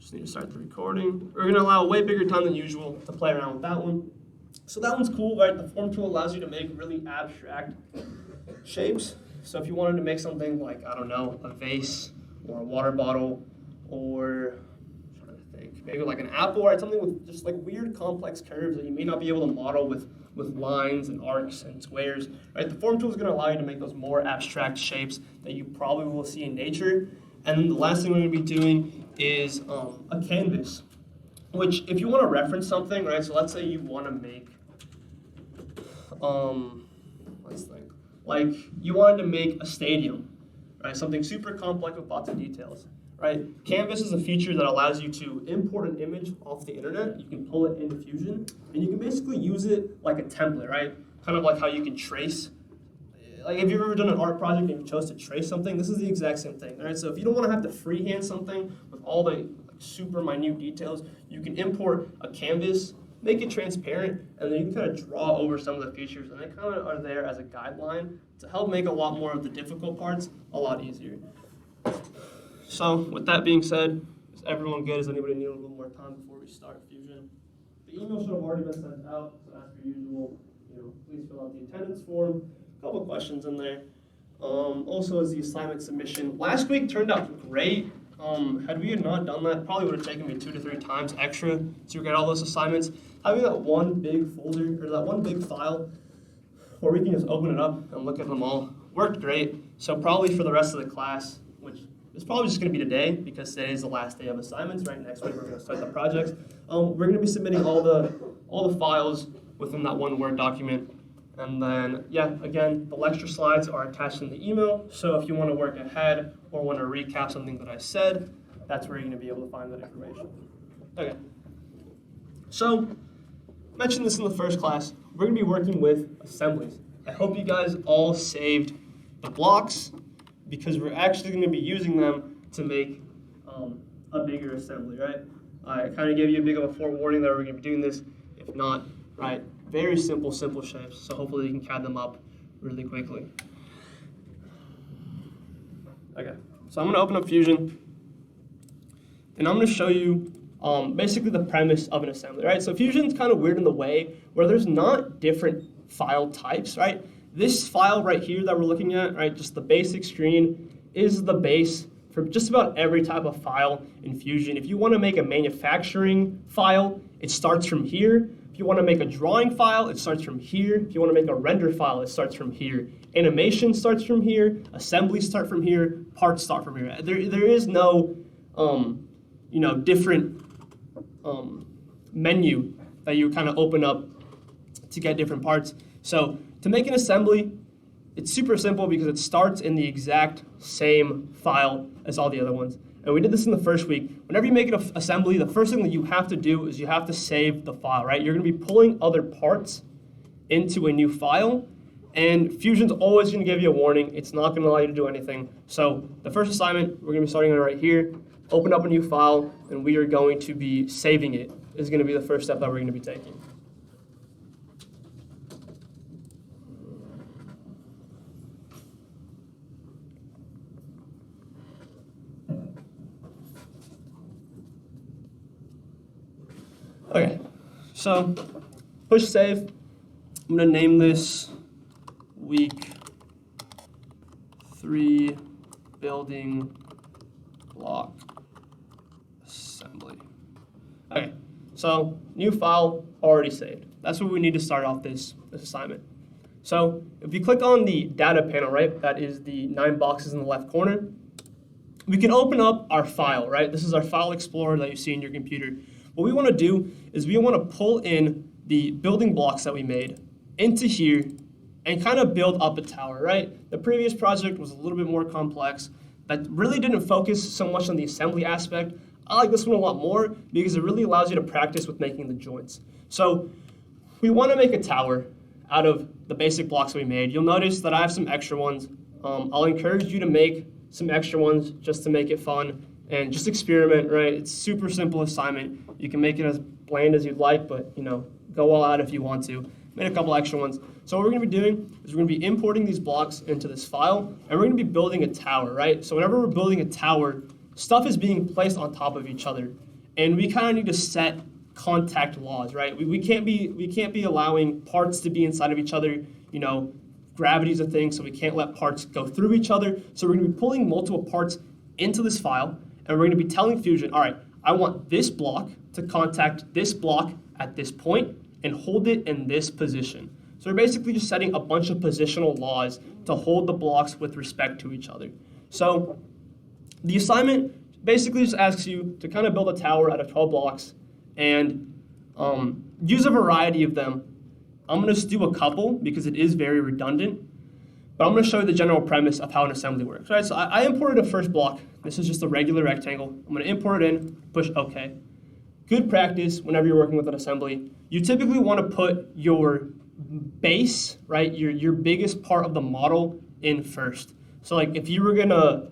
Just need to start the recording. We're going to allow way bigger time than usual to play around with that one. So that one's cool, right? The form tool allows you to make really abstract shapes. So if you wanted to make something like, I don't know, a vase or a water bottle or, I'm trying to think, maybe like an apple, right? Something with just like weird complex curves that you may not be able to model with lines and arcs and squares, right? The form tool is going to allow you to make those more abstract shapes that you probably will see in nature. And then the last thing we're going to be doing is a canvas, which if you want to reference something, right? So let's say you want to make, let's think, like you wanted to make a stadium, right? Something super complex with lots of details, right? Canvas is a feature that allows you to import an image off the internet. You can pull it into Fusion, and you can basically use it like a template, right? Kind of like how you can trace. Like, if you've ever done an art project and you chose to trace something, this is the exact same thing, right? So if you don't want to have to freehand something with all the super minute details, you can import a canvas, make it transparent, and then you can kind of draw over some of the features, and they kind of are there as a guideline to help make a lot more of the difficult parts a lot easier. So with that being said, is everyone good? Does anybody need a little more time before we start Fusion? The email should have already been sent out, so as per usual, please fill out the attendance form. A couple questions in there. Also, is the assignment submission. Last week turned out great. Had we not done that, probably would have taken me 2 to 3 times extra to get all those assignments. Having that one big folder, or that one big file, where we can just open it up and look at them all, worked great. So probably for the rest of the class, which is probably just going to be today, because today is the last day of assignments, right? Next week we're going to start the projects. We're going to be submitting all the files within that one Word document. And then, again, the lecture slides are attached in the email. So if you want to work ahead or want to recap something that I said, that's where you're going to be able to find that information. Okay. So, I mentioned this in the first class. We're going to be working with assemblies. I hope you guys all saved the blocks, because we're actually going to be using them to make a bigger assembly, right? I kind of gave you a big of a forewarning that we're going to be doing this. If not, right? Very simple shapes, so hopefully you can CAD them up really quickly. Okay, so I'm going to open up Fusion, and I'm going to show you basically the premise of an assembly, right? So Fusion's kind of weird in the way where there's not different file types, right? This file right here that we're looking at, right, just the basic screen, is the base for just about every type of file in Fusion. If you want to make a manufacturing file, it starts from here. If you want to make a drawing file, it starts from here. If you want to make a render file, it starts from here. Animation starts from here. Assemblies start from here. Parts start from here. There is no, different menu that you kind of open up to get different parts. So to make an assembly, it's super simple because it starts in the exact same file as all the other ones. And we did this in the first week. Whenever you make an assembly, the first thing that you have to do is you have to save the file, right? You're going to be pulling other parts into a new file, and Fusion's always going to give you a warning. It's not going to allow you to do anything. So the first assignment, we're going to be starting on right here. Open up a new file, and we are going to be saving it. Is going to be the first step that we're going to be taking. Okay, so push save. I'm going to name this week 3 building block assembly. Okay, so new file already saved. That's what we need to start off this assignment. So if you click on the data panel, right, that is the 9 boxes in the left corner, we can open up our file, right? This is our file explorer that you see in your computer. What we want to do is we want to pull in the building blocks that we made into here and kind of build up a tower, right? The previous project was a little bit more complex. That really didn't focus so much on the assembly aspect. I like this one a lot more because it really allows you to practice with making the joints. So we want to make a tower out of the basic blocks we made. You'll notice that I have some extra ones. I'll encourage you to make some extra ones just to make it fun. And just experiment, right? It's super simple assignment. You can make it as bland as you'd like, but go all out if you want to. Made a couple extra ones. So what we're going to be doing is we're going to be importing these blocks into this file, and we're going to be building a tower, right? So whenever we're building a tower, stuff is being placed on top of each other. and we kind of need to set contact laws, right? We can't be allowing parts to be inside of each other. Gravity's a thing, so we can't let parts go through each other. So we're going to be pulling multiple parts into this file, and we're going to be telling Fusion, all right, I want this block to contact this block at this point and hold it in this position. So we're basically just setting a bunch of positional laws to hold the blocks with respect to each other. So the assignment basically just asks you to kind of build a tower out of 12 blocks and use a variety of them. I'm going to just do a couple because it is very redundant, but I'm going to show you the general premise of how an assembly works. Right? So I imported a first block. This is just a regular rectangle. I'm going to import it in, push OK. Good practice whenever you're working with an assembly. You typically want to put your base, right, your biggest part of the model in first. So like if you were gonna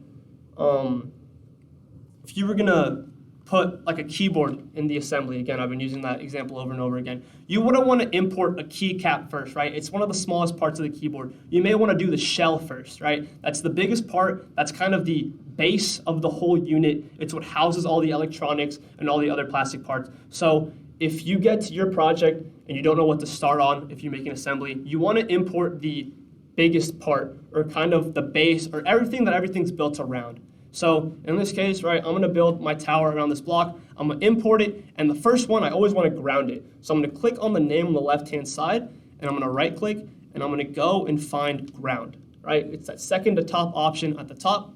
put like a keyboard in the assembly, again, I've been using that example over and over again, you wouldn't want to import a keycap first, right? It's one of the smallest parts of the keyboard. You may want to do the shell first, right? That's the biggest part. That's kind of the base of the whole unit. It's what houses all the electronics and all the other plastic parts. So if you get to your project and you don't know what to start on, if you make an assembly, you want to import the biggest part, or kind of the base, or everything that everything's built around. So in this case, right, I'm going to build my tower around this block. I'm going to import it, and the first one, I always want to ground it. So I'm going to click on the name on the left-hand side, and I'm going to right-click, and I'm going to go and find ground, right? It's that second to top option at the top.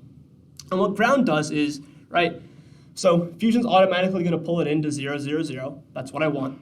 And what ground does is, right, so Fusion's automatically going to pull it into 0, 0, 0. That's what I want.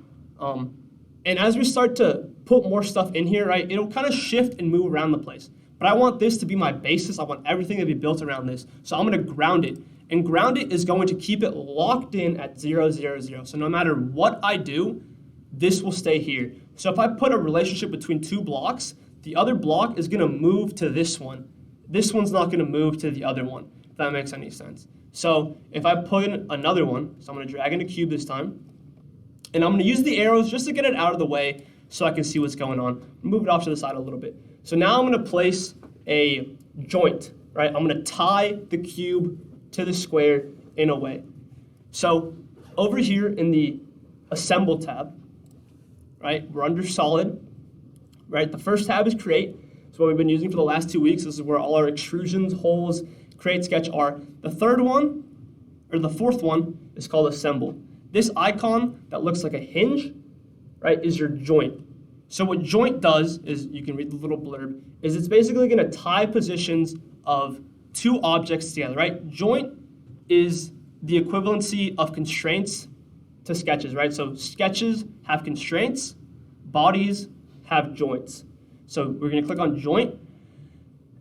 And as we start to put more stuff in here, right, it'll kind of shift and move around the place. But I want this to be my basis. I want everything to be built around this. So I'm going to ground it. And ground it is going to keep it locked in at 0, 0, 0. So no matter what I do, this will stay here. So if I put a relationship between two blocks, the other block is going to move to this one. This one's not going to move to the other one, if that makes any sense. So if I put in another one, so I'm going to drag in a cube this time, and I'm going to use the arrows just to get it out of the way so I can see what's going on. Move it off to the side a little bit. So now I'm going to place a joint, right? I'm going to tie the cube to the square in a way. So over here in the Assemble tab, right, we're under Solid, right? The first tab is Create. It's what we've been using for the last 2 weeks. This is where all our extrusions, holes, Create, Sketch are. The third one, or the fourth one, is called Assemble. This icon that looks like a hinge, right, is your joint. So what joint does is, you can read the little blurb, is it's basically going to tie positions of two objects together, right? Joint is the equivalency of constraints to sketches, right? So sketches have constraints, bodies have joints. So we're going to click on joint,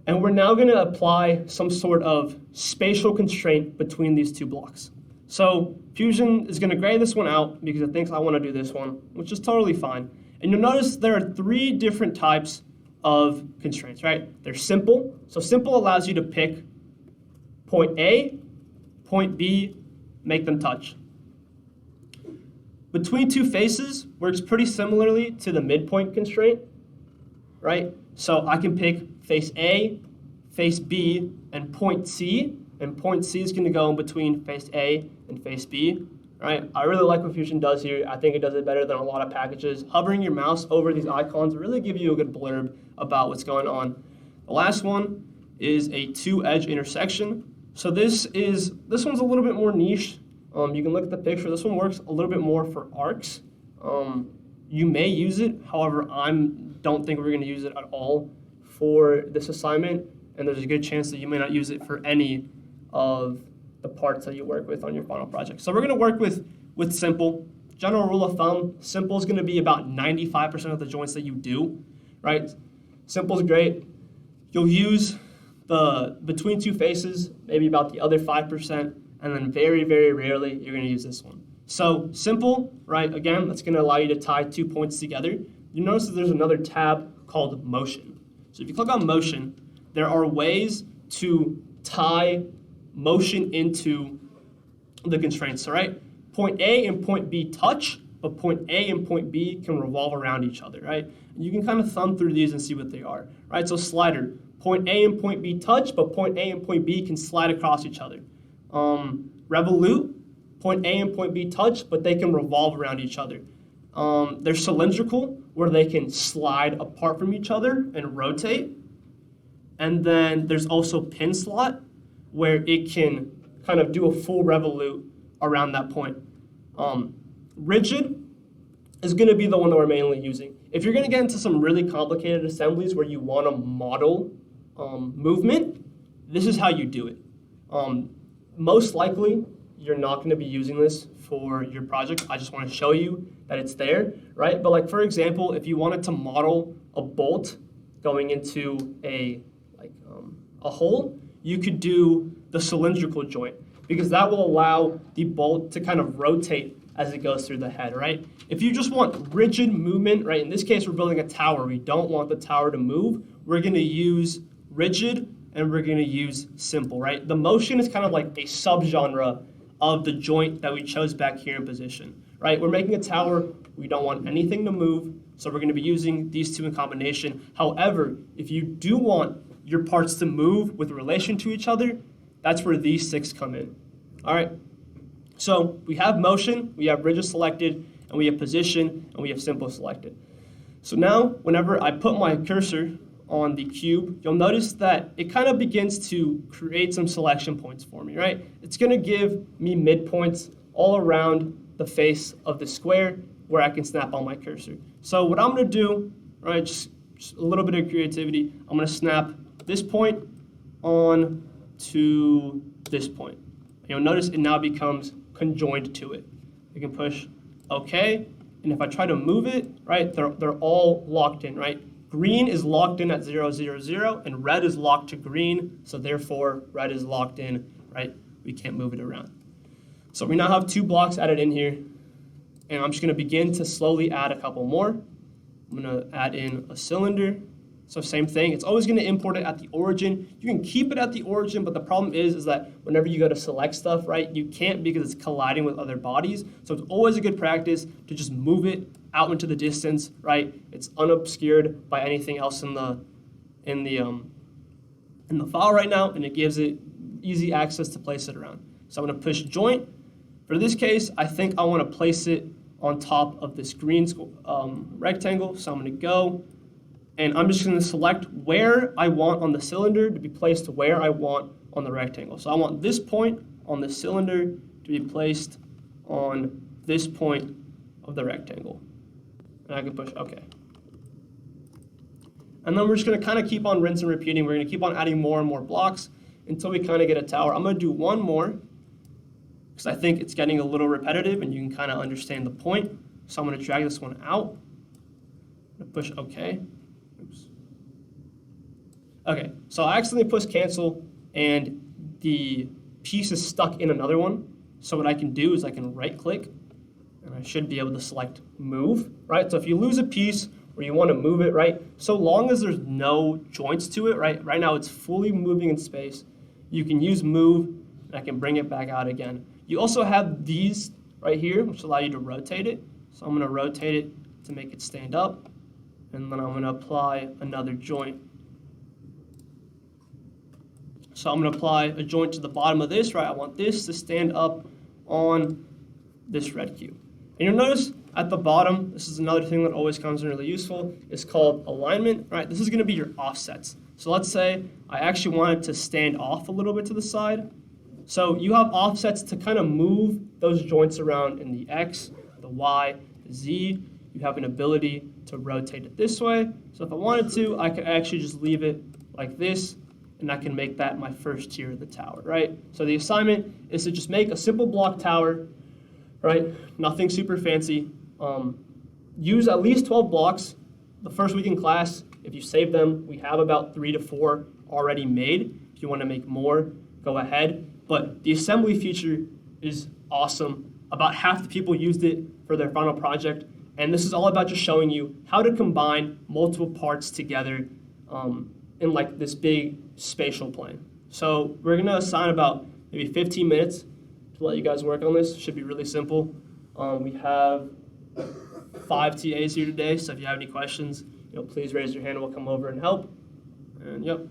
and we're now going to apply some sort of spatial constraint between these two blocks. So Fusion is going to gray this one out because it thinks I want to do this one, which is totally fine. And you'll notice there are 3 different types of constraints, right? They're simple. So simple allows you to pick point A, point B, make them touch. Between two faces works pretty similarly to the midpoint constraint, right? So I can pick face A, face B, and point C is going to go in between face A and face B, right? I really like what Fusion does here. I think it does it better than a lot of packages. Hovering your mouse over these icons really give you a good blurb about what's going on. The last one is a 2-edge intersection. So this one's a little bit more niche. You can look at the picture. This one works a little bit more for arcs. You may use it. However, I don't think we're going to use it at all for this assignment, and there's a good chance that you may not use it for any of the parts that you work with on your final project. So we're going to work with simple. General rule of thumb, simple is going to be about 95% of the joints that you do, right? Simple is great. You'll use the between two faces, maybe about the other 5%, and then very, very rarely you're going to use this one. So simple, right? Again, that's going to allow you to tie 2 points together. You notice that there's another tab called motion. So if you click on motion, there are ways to tie motion into the constraints, all right? Point A and point B touch, but point A and point B can revolve around each other, right? And you can kind of thumb through these and see what they are, right? So slider, point A and point B touch, but point A and point B can slide across each other. Revolute, point A and point B touch, but they can revolve around each other. They're cylindrical, where they can slide apart from each other and rotate. And then there's also pin slot, where it can kind of do a full revolute around that point. Rigid is going to be the one that we're mainly using. If you're going to get into some really complicated assemblies where you want to model movement, this is how you do it. Most likely, you're not going to be using this for your project. I just want to show you that it's there, right? But like, for example, if you wanted to model a bolt going into a hole, you could do the cylindrical joint, because that will allow the bolt to kind of rotate as it goes through the head, right? If you just want rigid movement, right? In this case, we're building a tower. We don't want the tower to move. We're going to use rigid and we're going to use simple, right? The motion is kind of like a subgenre of the joint that we chose back here in position, right? We're making a tower. We don't want anything to move, so we're going to be using these two in combination. However, if you do want your parts to move with relation to each other, that's where these 6 come in. All right, so we have motion, we have rigid selected, and we have position, and we have simple selected. So now, whenever I put my cursor on the cube, you'll notice that it kind of begins to create some selection points for me, right? It's going to give me midpoints all around the face of the square where I can snap on my cursor. So what I'm going to do, right, just a little bit of creativity, I'm going to snap this point on to this point. You'll notice it now becomes conjoined to it. You can push OK, and if I try to move it, right, they're all locked in, right? Green is locked in at 0, 0, 0, and red is locked to green, so therefore red is locked in, right? We can't move it around. So we now have 2 blocks added in here, and I'm just going to begin to slowly add a couple more. I'm going to add in a cylinder. So same thing, it's always going to import it at the origin. You can keep it at the origin, but the problem is that whenever you go to select stuff, right, you can't because it's colliding with other bodies. So it's always a good practice to just move it out into the distance, right? It's unobscured by anything else in the file right now, and it gives it easy access to place it around. So I'm going to push joint. For this case, I think I want to place it on top of this green rectangle. So I'm going to go, and I'm just going to select where I want on the cylinder to be placed to where I want on the rectangle. So I want this point on the cylinder to be placed on this point of the rectangle. And I can push OK. And then we're just going to kind of keep on rinsing and repeating. We're going to keep on adding more and more blocks until we kind of get a tower. I'm going to do one more because I think it's getting a little repetitive and you can kind of understand the point. So I'm going to drag this one out. I'm going to push OK. Oops. Okay, so I accidentally pushed cancel and the piece is stuck in another one. So what I can do is I can right click and I should be able to select move, right? So if you lose a piece or you want to move it, right? So long as there's no joints to it, right? Right now it's fully moving in space. You can use move and I can bring it back out again. You also have these right here, which allow you to rotate it. So I'm going to rotate it to make it stand up. And then I'm going to apply another joint. So I'm going to apply a joint to the bottom of this, right? I want this to stand up on this red cube. And you'll notice at the bottom, this is another thing that always comes in really useful. It's called alignment, right? This is going to be your offsets. So let's say I actually want it to stand off a little bit to the side. So you have offsets to kind of move those joints around in the X, the Y, the Z. You have an ability to rotate it this way. So if I wanted to, I could actually just leave it like this, and I can make that my first tier of the tower, right? So the assignment is to just make a simple block tower, right? Nothing super fancy. Use at least 12 blocks. The first week in class, if you save them, we have about 3 to 4 already made. If you want to make more, go ahead. But the assembly feature is awesome. About half the people used it for their final project. And this is all about just showing you how to combine multiple parts together in like this big spatial plane. So we're going to assign about maybe 15 minutes to let you guys work on this. Should be really simple. We have 5 TAs here today, so if you have any questions, please raise your hand and we'll come over and help. And yep.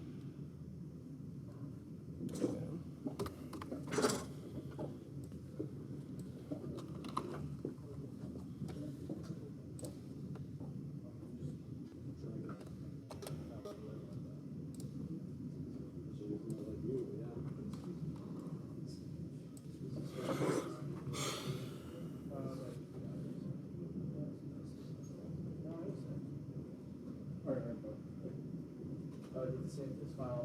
save this file.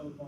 Okay.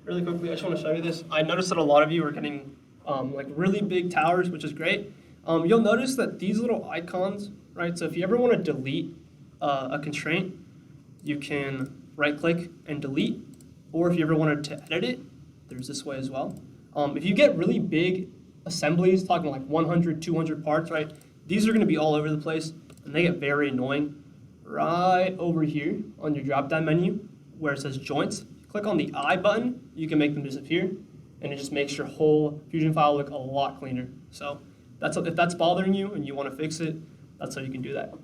Really quickly, I just want to show you this. I noticed that a lot of you are getting like really big towers, which is great. You'll notice that these little icons, right? So if you ever want to delete a constraint, you can right-click and delete. Or if you ever wanted to edit it, there's this way as well. If you get really big assemblies, talking like 100, 200 parts, right? These are going to be all over the place, and they get very annoying. Right over here on your drop-down menu, where it says joints, click on the I button, you can make them disappear, and it just makes your whole Fusion file look a lot cleaner. So if that's bothering you and you want to fix it, that's how you can do that.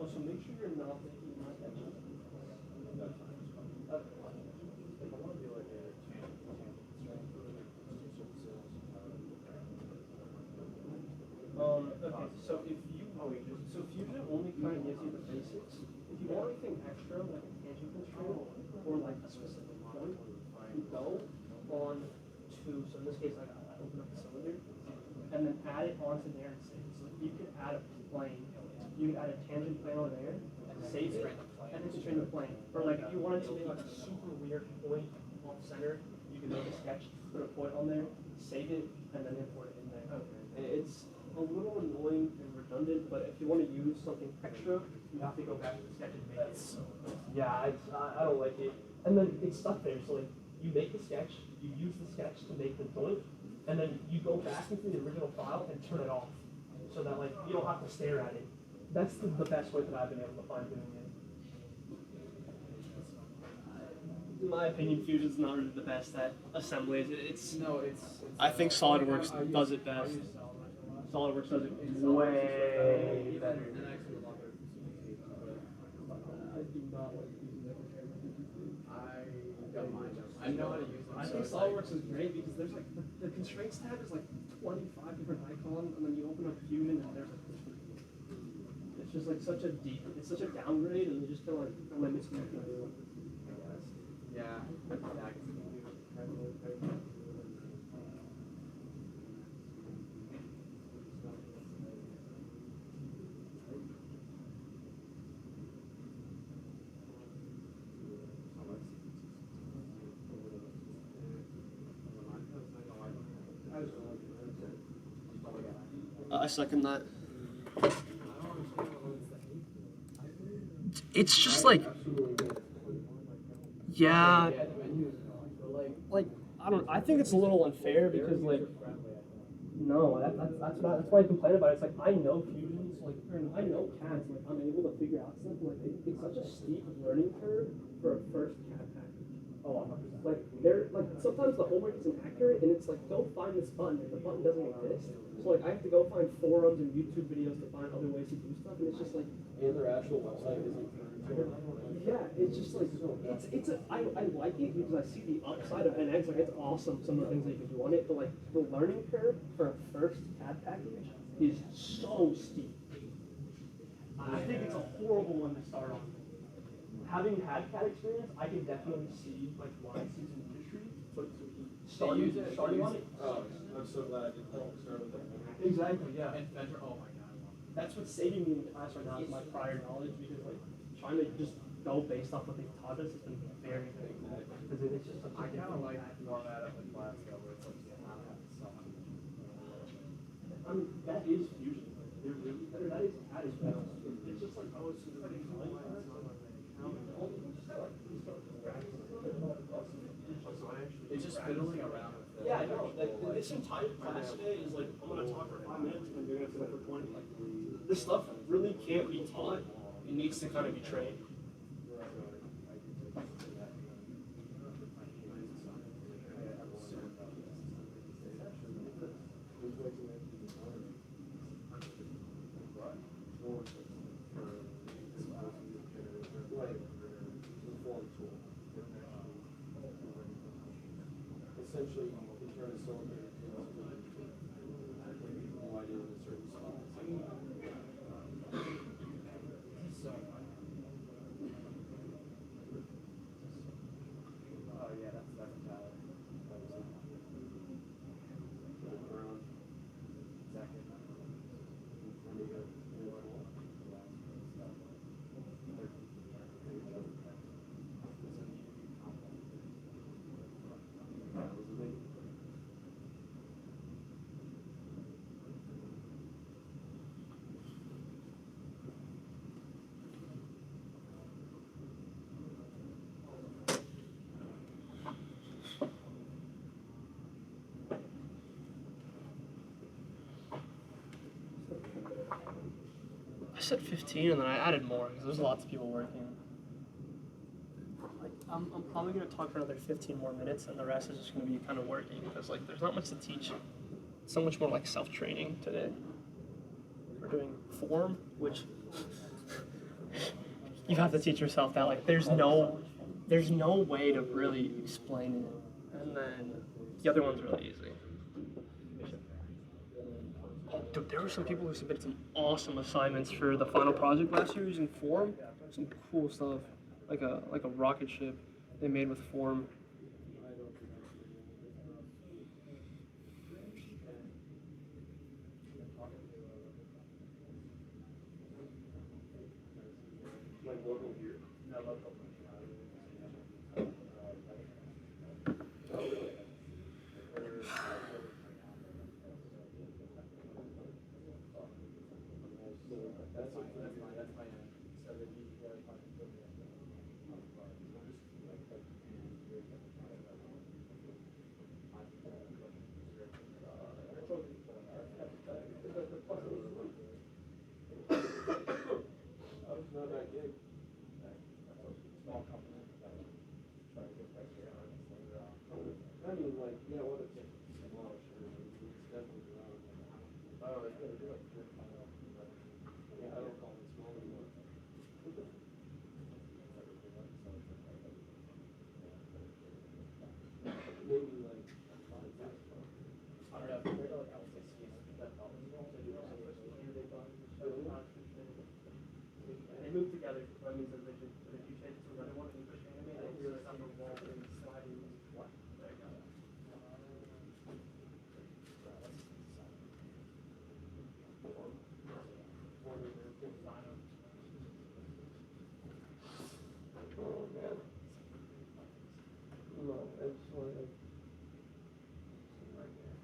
Also, make sure you're not making sketches. Okay, so Fusion only kind of gives you the basics. If you want anything extra, like a tangent constraint or like a specific point, you go on to, so in this case, I open up the cylinder, and then add it onto there and save it. So you could add a plane, you could add a tangent plane over there, save it, and then constrain the plane. Or like if you wanted to make like a super weird point off center, you can make a sketch, put a point on there, save it, and then import it in there. Okay. It's a little annoying and redundant, but if you want to use something extra, you have to go back to the sketch and make it. Yeah, I don't like it. And then it's stuck there, so like you make the sketch, you use the sketch to make the joint, and then you go back into the original file and turn it off, so that like you don't have to stare at it. That's the best way that I've been able to find doing it. In my opinion, Fusion's not really the best at assemblies. I think SolidWorks does it best. SolidWorks does it way better. I do not like using it. I know how to use it. I think SolidWorks is great because there's like the constraints tab is like 25 different icons, and then you open up Fusion and there's like it's just like it's such a downgrade, and you just feel like limits you. Yeah. I second that. It's just like, yeah, like I think it's a little unfair because like, no, that's why I complain about it. It's like I know fusions, like or I know cats, like I'm able to figure out stuff. Like it's such a steep learning curve for a first cat package. Oh, 100%. Like they're like sometimes the homework is inaccurate, and it's like go find this button, and the button doesn't exist. So like I have to go find forums and YouTube videos to find other ways to do stuff, and it's just like And their actual website isn't. yeah, it's just like I like it because I see the upside of NX. Like it's awesome some of the things that you can do on it, but like the learning curve for a first CAD package is so steep. I think it's a horrible one to start on. Having had CAD experience, I can definitely see like why it's used in industry, but starting on it. Oh, I'm so glad I did start with that. Exactly, yeah. And Fender, oh my god. That's what's saving me in class right now is my prior knowledge because like trying to just go based off what they've taught us has been very good. Because it's just such a I kind of different like package. the format of the class though, where it's like you have to have stuff. I mean, that is fusion. That is CAD as well. It's just like, oh, it's just like It's just fiddling around with the. yeah, no, like this entire class today is like, I'm gonna talk for 5 minutes and you're gonna fiddle for 20. Like, this stuff really can't be taught. It needs to kind of be trained. Essentially, you turn a cylinder into wide in a certain spot. Oh yeah, that's valid. Around. Second. And you go, I said 15 and then I added more because there's lots of people working. Like, I'm probably going to talk for another 15 more minutes and the rest is just going to be kind of working because like there's not much to teach. So much more like self-training today. We're doing form, which you have to teach yourself that like there's no way to really explain it. And then the other one's really easy. Dude, there were some people who submitted some awesome assignments for the final project last year using form. Some cool stuff, like a rocket ship they made with form. like local here. No, local. That's my end. So that you Not that gig. small company. I mean, like, yeah, what it's small, sure. It's definitely around. Oh, it's gonna do it. Yeah, I don't call it small anymore. Maybe like 5 years ago. I don't know. Compared to like I would say that And they moved together, that means they're rigid. But if you change it to another one and you push anime, they hear the sound of wall and sliding. What? There you go. Oh, man. No, I just want to. Right there.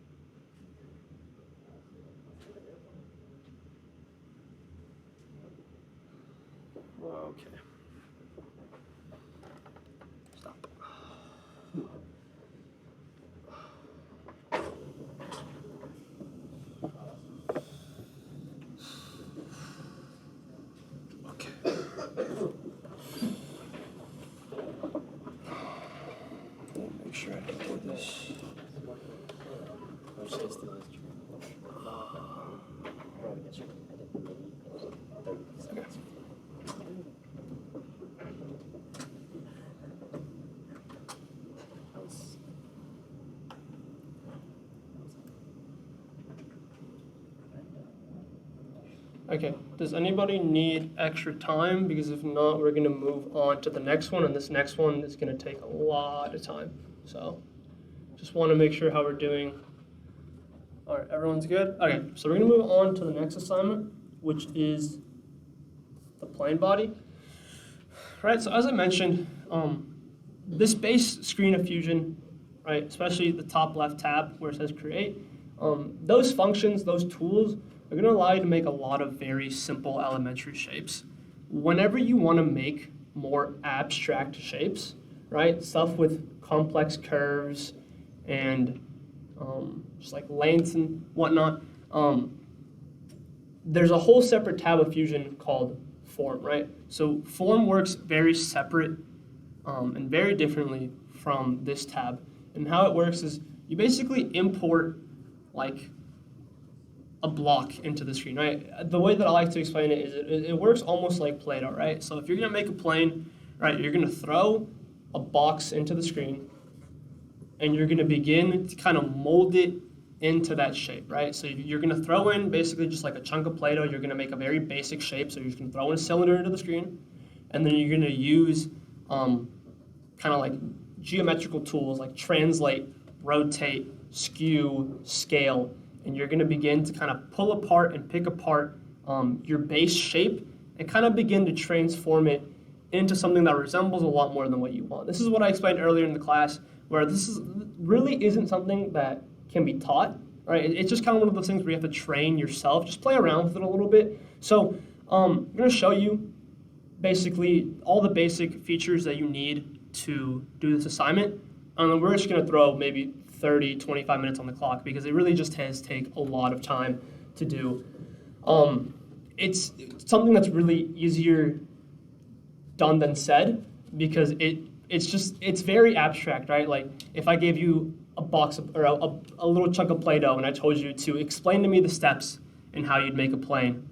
sure I can do this. Okay, does anybody need extra time? Because if not, we're gonna move on to the next one, and this next one is gonna take a lot of time. So, just wanna make sure how we're doing. All right, everyone's good? Okay, so we're gonna move on to the next assignment, which is the plane body. Right, so as I mentioned, this base screen of Fusion, right, especially the top left tab where it says create, those functions, those tools, are going to allow you to make a lot of very simple elementary shapes. Whenever you want to make more abstract shapes, right, stuff with complex curves and just like lengths and whatnot, there's a whole separate tab of Fusion called Form, right? So Form works very separate and very differently from this tab. And how it works is you basically import like a block into the screen, right? The way that I like to explain it is it works almost like Play-Doh, right? So if you're gonna make a plane, right, you're gonna throw a box into the screen and you're gonna begin to kind of mold it into that shape, right? So you're gonna throw in basically just like a chunk of Play-Doh. You're gonna make a very basic shape. So you're just gonna throw in a cylinder into the screen, and then you're gonna use kind of like geometrical tools like translate, rotate, skew, scale, and you're gonna begin to kind of pull apart and pick apart your base shape and kind of begin to transform it into something that resembles a lot more than what you want. This is what I explained earlier in the class, where this really isn't something that can be taught, right? It's just kind of one of those things where you have to train yourself, just play around with it a little bit. So I'm gonna show you basically all the basic features that you need to do this assignment. And then we're just gonna throw maybe 30, 25 minutes on the clock because it really just has take a lot of time to do. It's something that's really easier done than said because it's very abstract, right? Like if I gave you a box of, or a little chunk of Play-Doh and I told you to explain to me the steps and how you'd make a plane,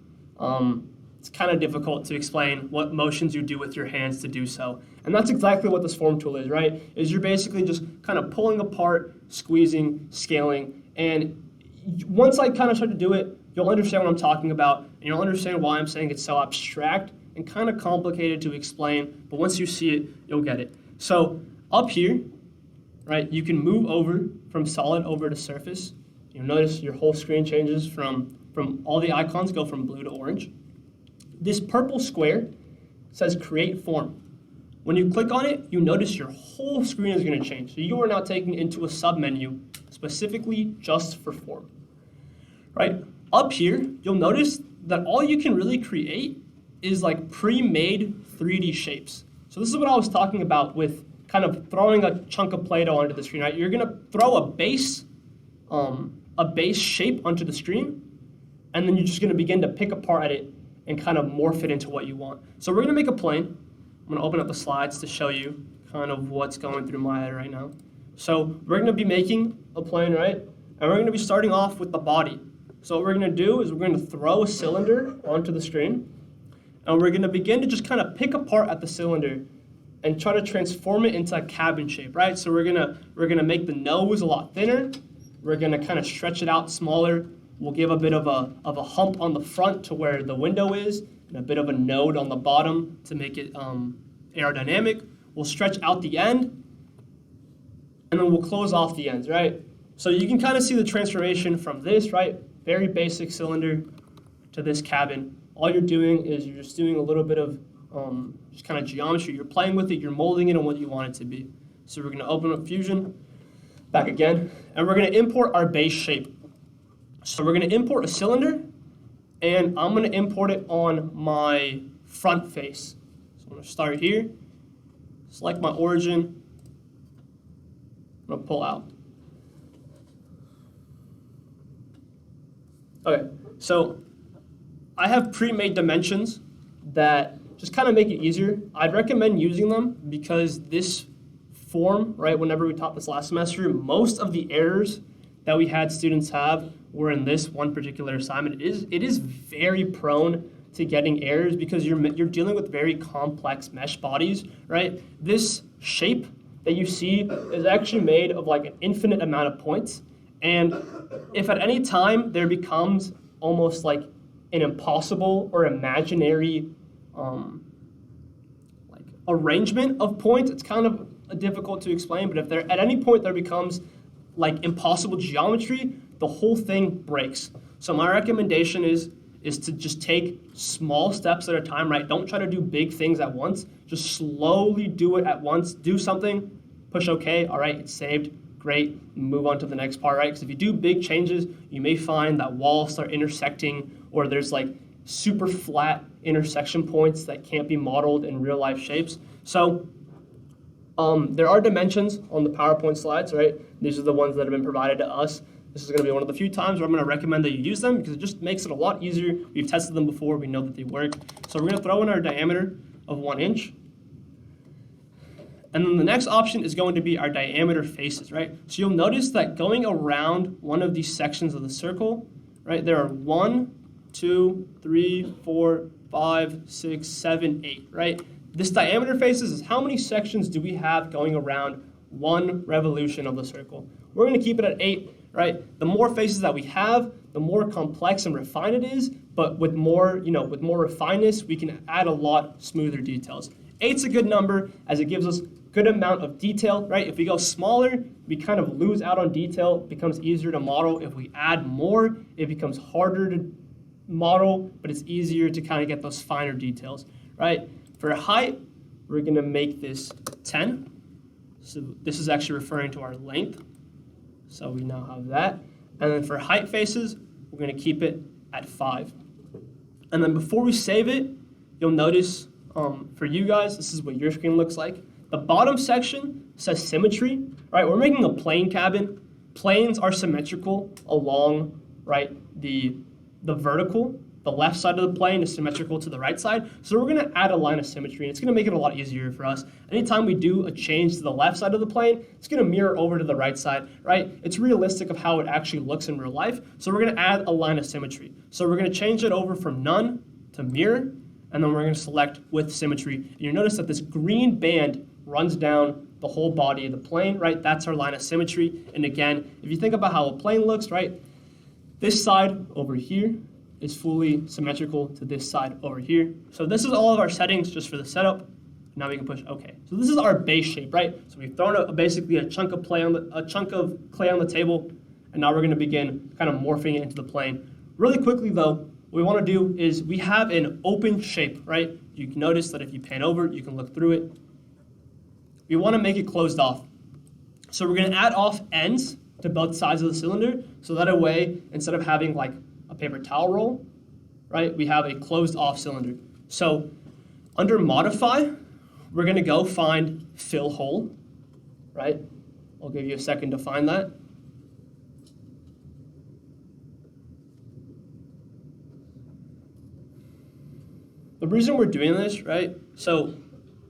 it's kind of difficult to explain what motions you do with your hands to do so. And that's exactly what this form tool is, right? Is you're basically just kind of pulling apart, squeezing, scaling, and once I kind of start to do it, you'll understand what I'm talking about, and you'll understand why I'm saying it's so abstract and kind of complicated to explain, but once you see it, you'll get it. So up here, right, you can move over from solid over to surface. You'll notice your whole screen changes from all the icons go from blue to orange. This purple square says create form. When you click on it, you notice your whole screen is going to change. So you are now taken into a submenu specifically just for form. Right? Up here, you'll notice that all you can really create is like pre-made 3D shapes. So this is what I was talking about with kind of throwing a chunk of Play-Doh onto the screen, right? You're going to throw a base shape onto the screen, and then you're just going to begin to pick apart at it and kind of morph it into what you want. So we're going to make a plane. I'm going to open up the slides to show you kind of what's going through my head right now. So we're going to be making a plane, right? And we're going to be starting off with the body. So what we're going to do is we're going to throw a cylinder onto the screen, and we're going to begin to just kind of pick apart at the cylinder and try to transform it into a cabin shape, right? So we're gonna make the nose a lot thinner. We're gonna kind of stretch it out smaller. We'll give a bit of a hump on the front to where the window is, and a bit of a node on the bottom to make it aerodynamic. We'll stretch out the end, and then we'll close off the ends, right? So you can kind of see the transformation from this, right? Very basic cylinder to this cabin. All you're doing is you're just doing a little bit of just kind of geometry. You're playing with it, you're molding it on what you want it to be. So we're gonna open up Fusion, back again, and we're gonna import our base shape. So we're gonna import a cylinder, and I'm gonna import it on my front face. So I'm gonna start here, select my origin, I'm gonna pull out. Okay, so I have pre-made dimensions that just kind of make it easier. I'd recommend using them because this form, right, whenever we taught this last semester, most of the errors that we had students have were in this one particular assignment. It is very prone to getting errors because you're dealing with very complex mesh bodies, right? This shape that you see is actually made of like an infinite amount of points. And if at any time there becomes almost like an impossible or imaginary like arrangement of points, it's kind of difficult to explain, but if there at any point there becomes like impossible geometry, the whole thing breaks. So my recommendation is to just take small steps at a time, right? Don't try to do big things at once. Just slowly do it at once. Do something, push OK, all right, it's saved, great, move on to the next part, right? Because if you do big changes, you may find that walls start intersecting or there's like super flat intersection points that can't be modeled in real life shapes. So there are dimensions on the PowerPoint slides, right? These are the ones that have been provided to us. This is going to be one of the few times where I'm going to recommend that you use them because it just makes it a lot easier. We've tested them before. We know that they work. So we're going to throw in our diameter of 1 inch. And then the next option is going to be our diameter faces, right? So you'll notice that going around one of these sections of the circle, right, there are 1, 2, 3, 4, 5, 6, 7, 8, right? This diameter faces is how many sections do we have going around one revolution of the circle. We're going to keep it at 8, right? The more faces that we have, the more complex and refined it is, but with more, with more refinedness, we can add a lot smoother details. 8's a good number as it gives us good amount of detail, right? If we go smaller, we kind of lose out on detail. It becomes easier to model. If we add more, it becomes harder to model, but it's easier to kind of get those finer details, right? For height, we're going to make this 10. So this is actually referring to our length. So we now have that. And then for height faces, we're going to keep it at 5. And then before we save it, you'll notice for you guys, this is what your screen looks like. The bottom section says symmetry, right? We're making a plane cabin. Planes are symmetrical along, right, the vertical. The left side of the plane is symmetrical to the right side. So we're going to add a line of symmetry, and it's going to make it a lot easier for us. Anytime we do a change to the left side of the plane, it's going to mirror over to the right side, right? It's realistic of how it actually looks in real life. So we're going to add a line of symmetry. So we're going to change it over from none to mirror, and then we're going to select with symmetry. And you'll notice that this green band runs down the whole body of the plane, right? That's our line of symmetry. And again, if you think about how a plane looks, right? This side over here is fully symmetrical to this side over here. So this is all of our settings just for the setup. Now we can push OK. So this is our base shape, right? So we've thrown basically a chunk of clay on the table, and now we're going to begin kind of morphing it into the plane. Really quickly though, what we want to do is we have an open shape, right? You can notice that if you pan over, you can look through it. We want to make it closed off. So we're going to add off ends to both sides of the cylinder, so that way, instead of having like a paper towel roll, right, we have a closed off cylinder. So under modify, we're going to go find fill hole, right? I'll give you a second to find that. The reason we're doing this, right, so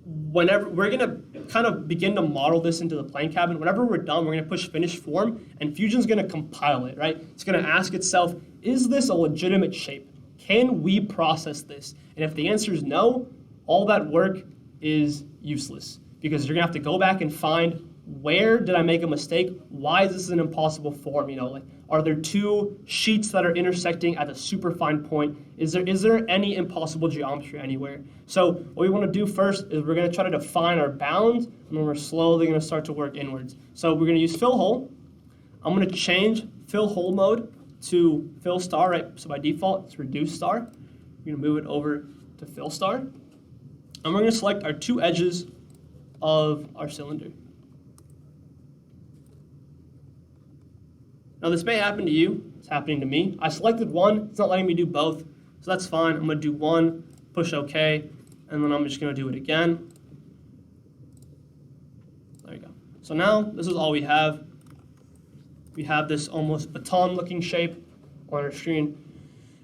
whenever we're going to kind of begin to model this into the plane cabin, whenever we're done, we're going to push finish form, and Fusion's going to compile it, right? It's going to ask itself, is this a legitimate shape? Can we process this? And if the answer is no, all that work is useless because you're going to have to go back and find where did I make a mistake? Why is this an impossible form? Like, are there two sheets that are intersecting at a super fine point? Is there any impossible geometry anywhere? So what we want to do first is we're going to try to define our bounds, and then we're slowly going to start to work inwards. So we're going to use fill hole. I'm going to change fill hole mode to fill star, right? So by default, it's reduce star. We're going to move it over to fill star. And we're going to select our two edges of our cylinder. Now this may happen to you, it's happening to me. I selected one, it's not letting me do both, so that's fine. I'm gonna do one, push OK, and then I'm just gonna do it again. There you go. So now this is all we have. We have this almost baton looking shape on our screen.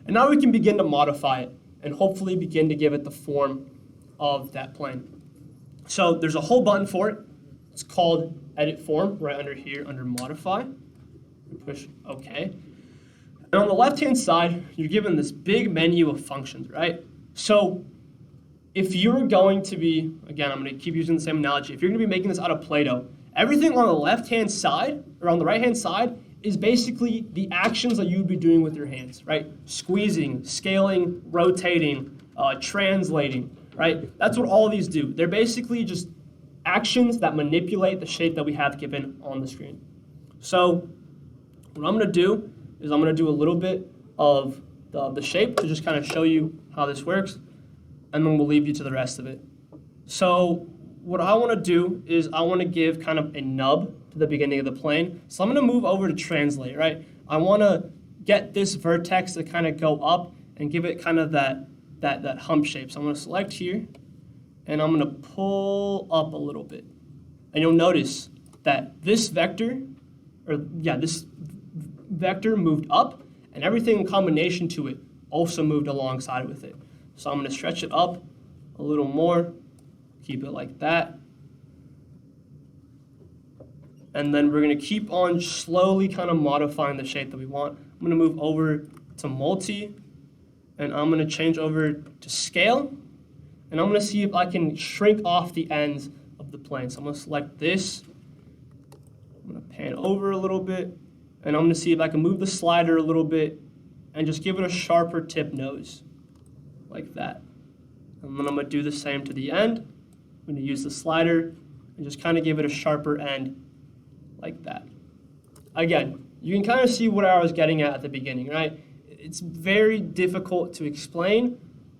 And now we can begin to modify it and hopefully begin to give it the form of that plane. So there's a whole button for it. It's called edit form right under here under modify. Push OK. And on the left-hand side, you're given this big menu of functions, right? So if you're going to be, again, I'm going to keep using the same analogy. If you're going to be making this out of Play-Doh, everything on the left-hand side or on the right-hand side is basically the actions that you'd be doing with your hands, right? Squeezing, scaling, rotating, translating, right? That's what all of these do. They're basically just actions that manipulate the shape that we have given on the screen. So what I'm going to do is I'm going to do a little bit of the shape to just kind of show you how this works, and then we'll leave you to the rest of it. So what I want to do is I want to give kind of a nub to the beginning of the plane. So I'm going to move over to translate, right? I want to get this vertex to kind of go up and give it kind of that hump shape. So I'm going to select here, and I'm going to pull up a little bit. And you'll notice that this vector moved up, and everything in combination to it also moved alongside with it. So I'm going to stretch it up a little more, keep it like that. And then we're going to keep on slowly kind of modifying the shape that we want. I'm going to move over to multi, and I'm going to change over to scale, and I'm going to see if I can shrink off the ends of the plane. So I'm going to select this. I'm going to pan over a little bit, and I'm going to see if I can move the slider a little bit and just give it a sharper tip nose, like that. And then I'm going to do the same to the end. I'm going to use the slider and just kind of give it a sharper end, like that. Again, you can kind of see what I was getting at the beginning, right? It's very difficult to explain,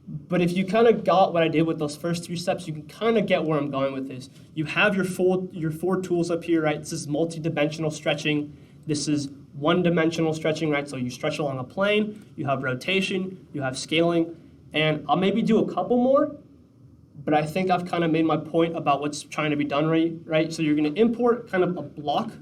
but if you kind of got what I did with those first 3 steps, you can kind of get where I'm going with this. You have your 4 tools up here, right? This is multi-dimensional stretching. This is one-dimensional stretching, right? So you stretch along a plane, you have rotation, you have scaling, and I'll maybe do a couple more, but I think I've kind of made my point about what's trying to be done right? So you're going to import kind of a block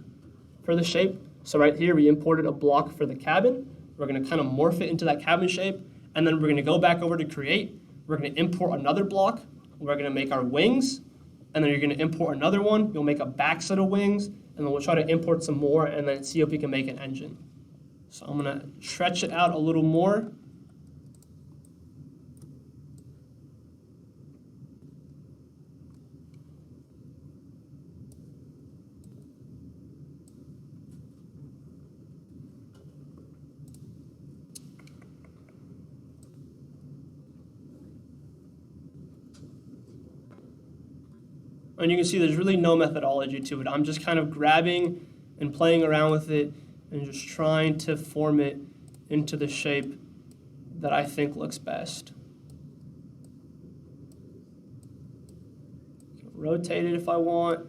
for the shape. So right here, we imported a block for the cabin. We're going to kind of morph it into that cabin shape, and then we're going to go back over to create. We're going to import another block. We're going to make our wings, and then you're going to import another one. You'll make a back set of wings, and then we'll try to import some more, and then see if we can make an engine. So I'm going to stretch it out a little more. And you can see there's really no methodology to it. I'm just kind of grabbing and playing around with it and just trying to form it into the shape that I think looks best. Rotate it if I want.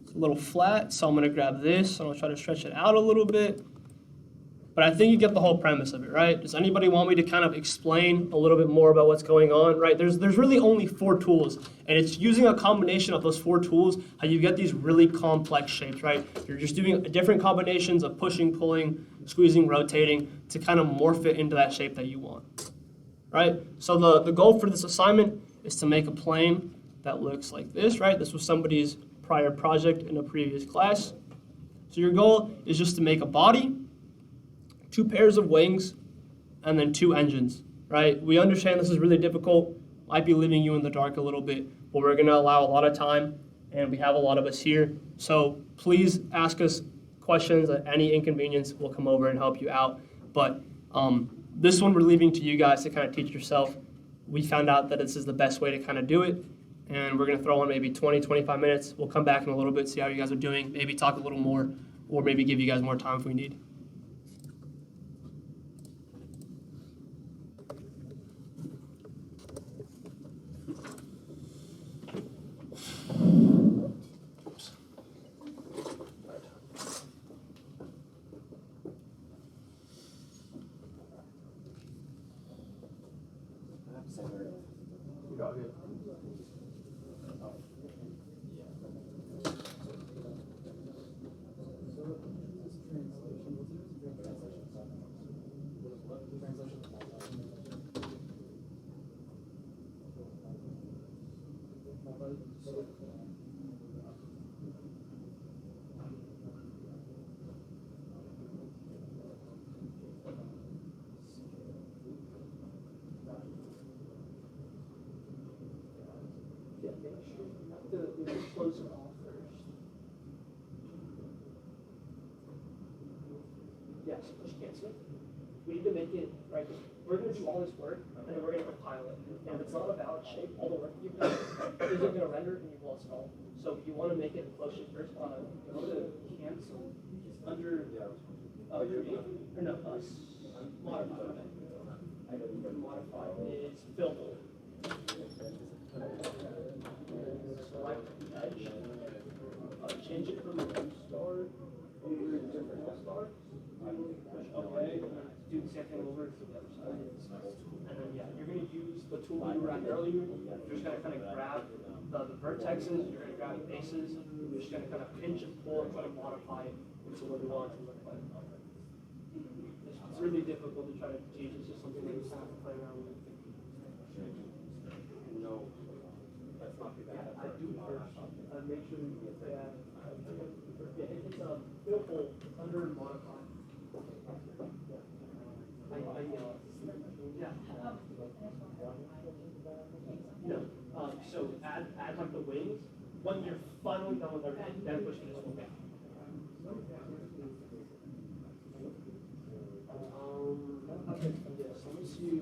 It's a little flat, so I'm going to grab this and I'll try to stretch it out a little bit. But I think you get the whole premise of it, right? Does anybody want me to kind of explain a little bit more about what's going on, right? There's really only 4 tools, and it's using a combination of those 4 tools how you get these really complex shapes, right? You're just doing different combinations of pushing, pulling, squeezing, rotating to kind of morph it into that shape that you want, right? So the goal for this assignment is to make a plane that looks like this, right? This was somebody's prior project in a previous class. So your goal is just to make a body, 2 pairs of wings, and then 2 engines, right? We understand this is really difficult, might be leaving you in the dark a little bit, but we're gonna allow a lot of time, and we have a lot of us here. So please ask us questions. At any inconvenience, we'll come over and help you out. But this one we're leaving to you guys to kind of teach yourself. We found out that this is the best way to kind of do it, and we're gonna throw in maybe 20, 25 minutes. We'll come back in a little bit, see how you guys are doing, maybe talk a little more, or maybe give you guys more time if we need. You got it. Yeah, make sure you have to close it off first. Yes, push cancel. We need to make it, right, 'cause we're going to do all this work, and then we're going to compile it. And if it's not a valid shape, all the work you've done isn't going to render, and you've lost it all. So you want to make it a close shape first. Go to cancel under create, or no, modify. Modify is fill. Select the edge. Change it from a star to a different star. Push OK, and then do the same thing over to the other side. And then yeah, you're going to use the tool you were at earlier. You're just going to kind of grab the vertexes, you're going to grab the bases, you're just going to kind of pinch and pull and try to modify it into what you want it to look like. It's really difficult to try to teach, it's just something that you have to play around with. No, that's not too bad. I do first. Make sure you get that. It's a fill hole under modify. Yeah. No. So add like the wings. When you're finally done with everything, then push this one back. Okay. Yes. Let me see.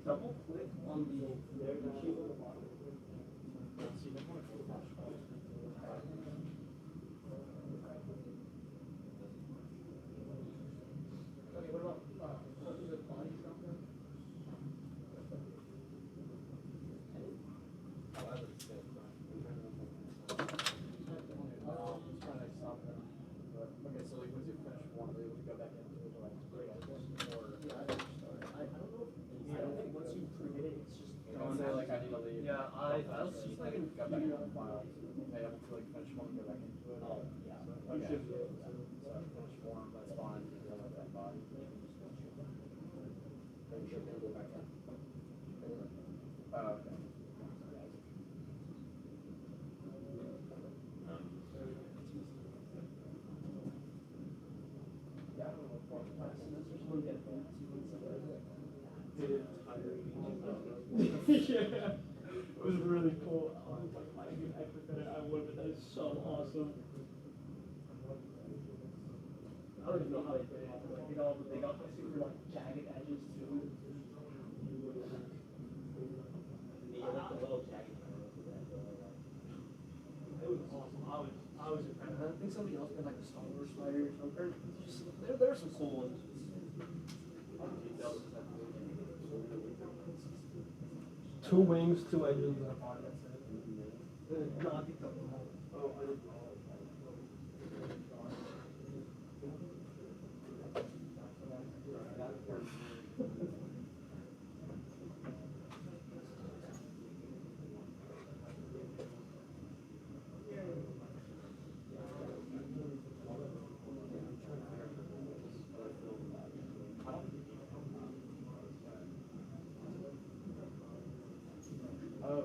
Double click on the shape of the bottom. Let's see. Okay. What about the body stuff? Okay, so like once you finish one, are you able to go back into it to like create or I don't know. I don't think once you create it, it's just. I'll say like I need to leave. Yeah, I'll see if I can go back into the file. Okay, I have to like finish one and go back into it. Oh, yeah. Okay. You should be able to. So finish one, that's fine. You don't have that body. Make sure to go back in. Oh, okay. Yeah, I don't know what class semesters will get fancy ones like that. Yeah, it was really cool. I was like, I would, but that is so awesome. I don't even know how they did it. Like, they got the super like jagged edges too. Yeah, not the little jagged. It was awesome. I was impressed. I think somebody else did like a Star Wars fighter or something. Just, there are some cool ones. Two wings, two engines, and a body. That's it. No, I think that was oh, I didn't know. Oh.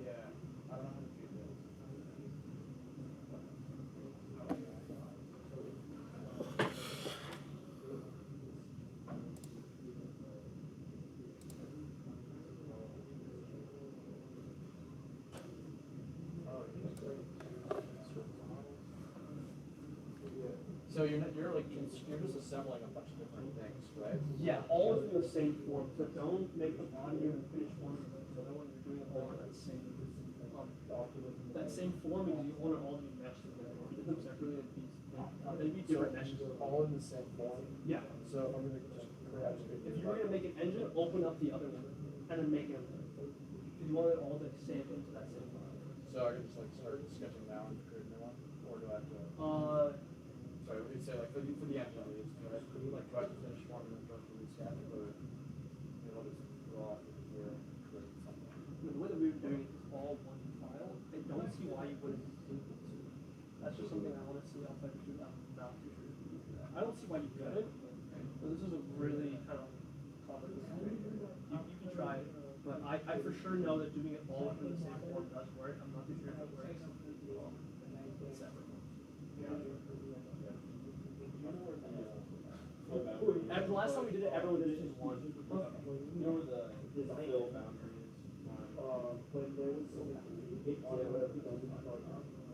Yeah. I don't know how to do this. So you're like you're just assembling a bunch of different things, right? Yeah, all of the same form. So don't make the body and the finished form. So that one you're doing it all in that same that same form because you want it all to be meshed together. Keep them separately in pieces. They'd be different meshes. All in the same form. Yeah. So I'm gonna just grab it. If you're gonna make an engine, open up the other one and then make it. Because you want it all to save into that same form. So I can just like start sketching now and create a new one, or do I have to? Sorry, we could say like for the engine at least, right? Like do I have to finish one and then go to the sketch, or you know, just draw off here and create something? The way that we were doing it is all one file. I don't see why you wouldn't link it to. That's just something I want to see. I'll try to do that. I don't see why you couldn't. But this is a really kind of complicated. You can try it, but I I for sure know that doing it all within the same form does work. I'm not too sure if it works separate. And the last time we did it, everyone did it in one. You know where the fill boundary is? When there is so many, you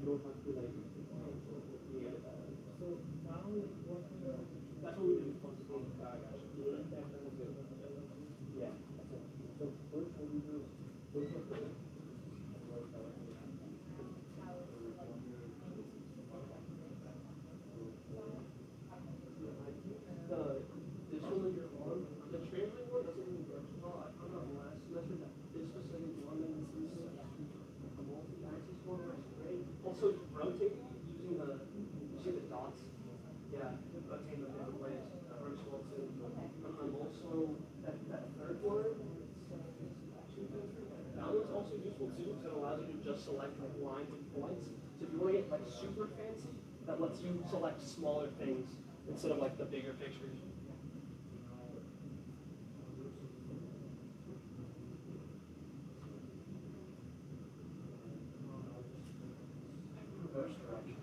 don't have to like, so now That's what we did with post. yeah. So first what we do, This one that you're on, the translate one doesn't really work well. I found out last semester that this specific one and this is a multi-axis one works great. Also, rotating using you see the dots? Yeah, rotating them different ways works well too. Also, that third one, that one's also useful too because it allows you to just select like lines and points. So if you want to get like super fancy, that lets you select smaller things instead of like the bigger pictures. Reverse direction.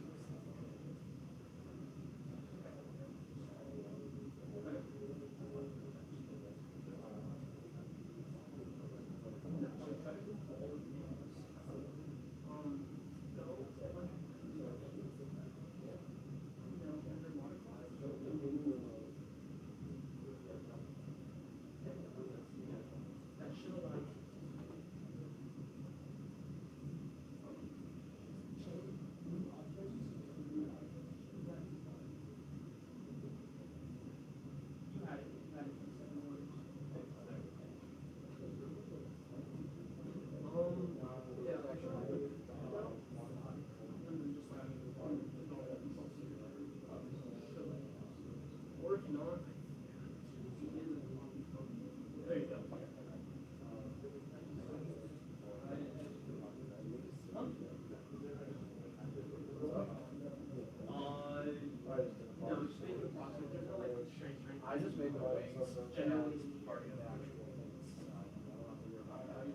I just made the wings generally part of the actual wings. I don't have to worry about that.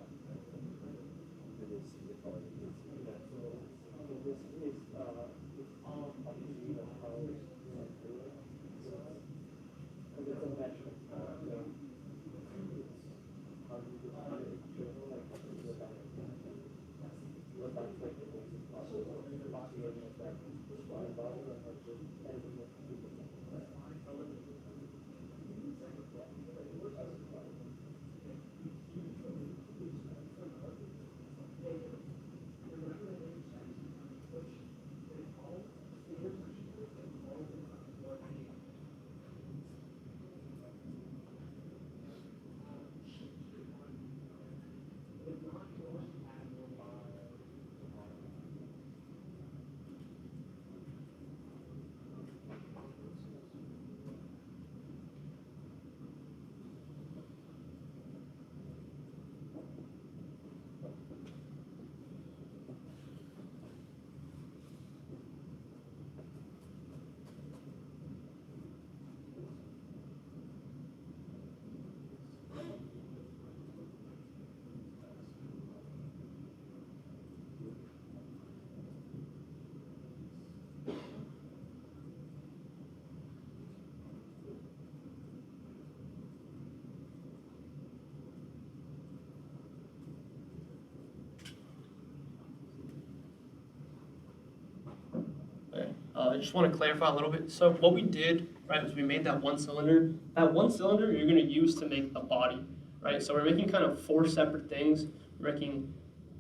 I just want to clarify a little bit. So what we did, right, was we made that one cylinder. That one cylinder you're going to use to make the body, right? So we're making kind of 4 separate things. We're making,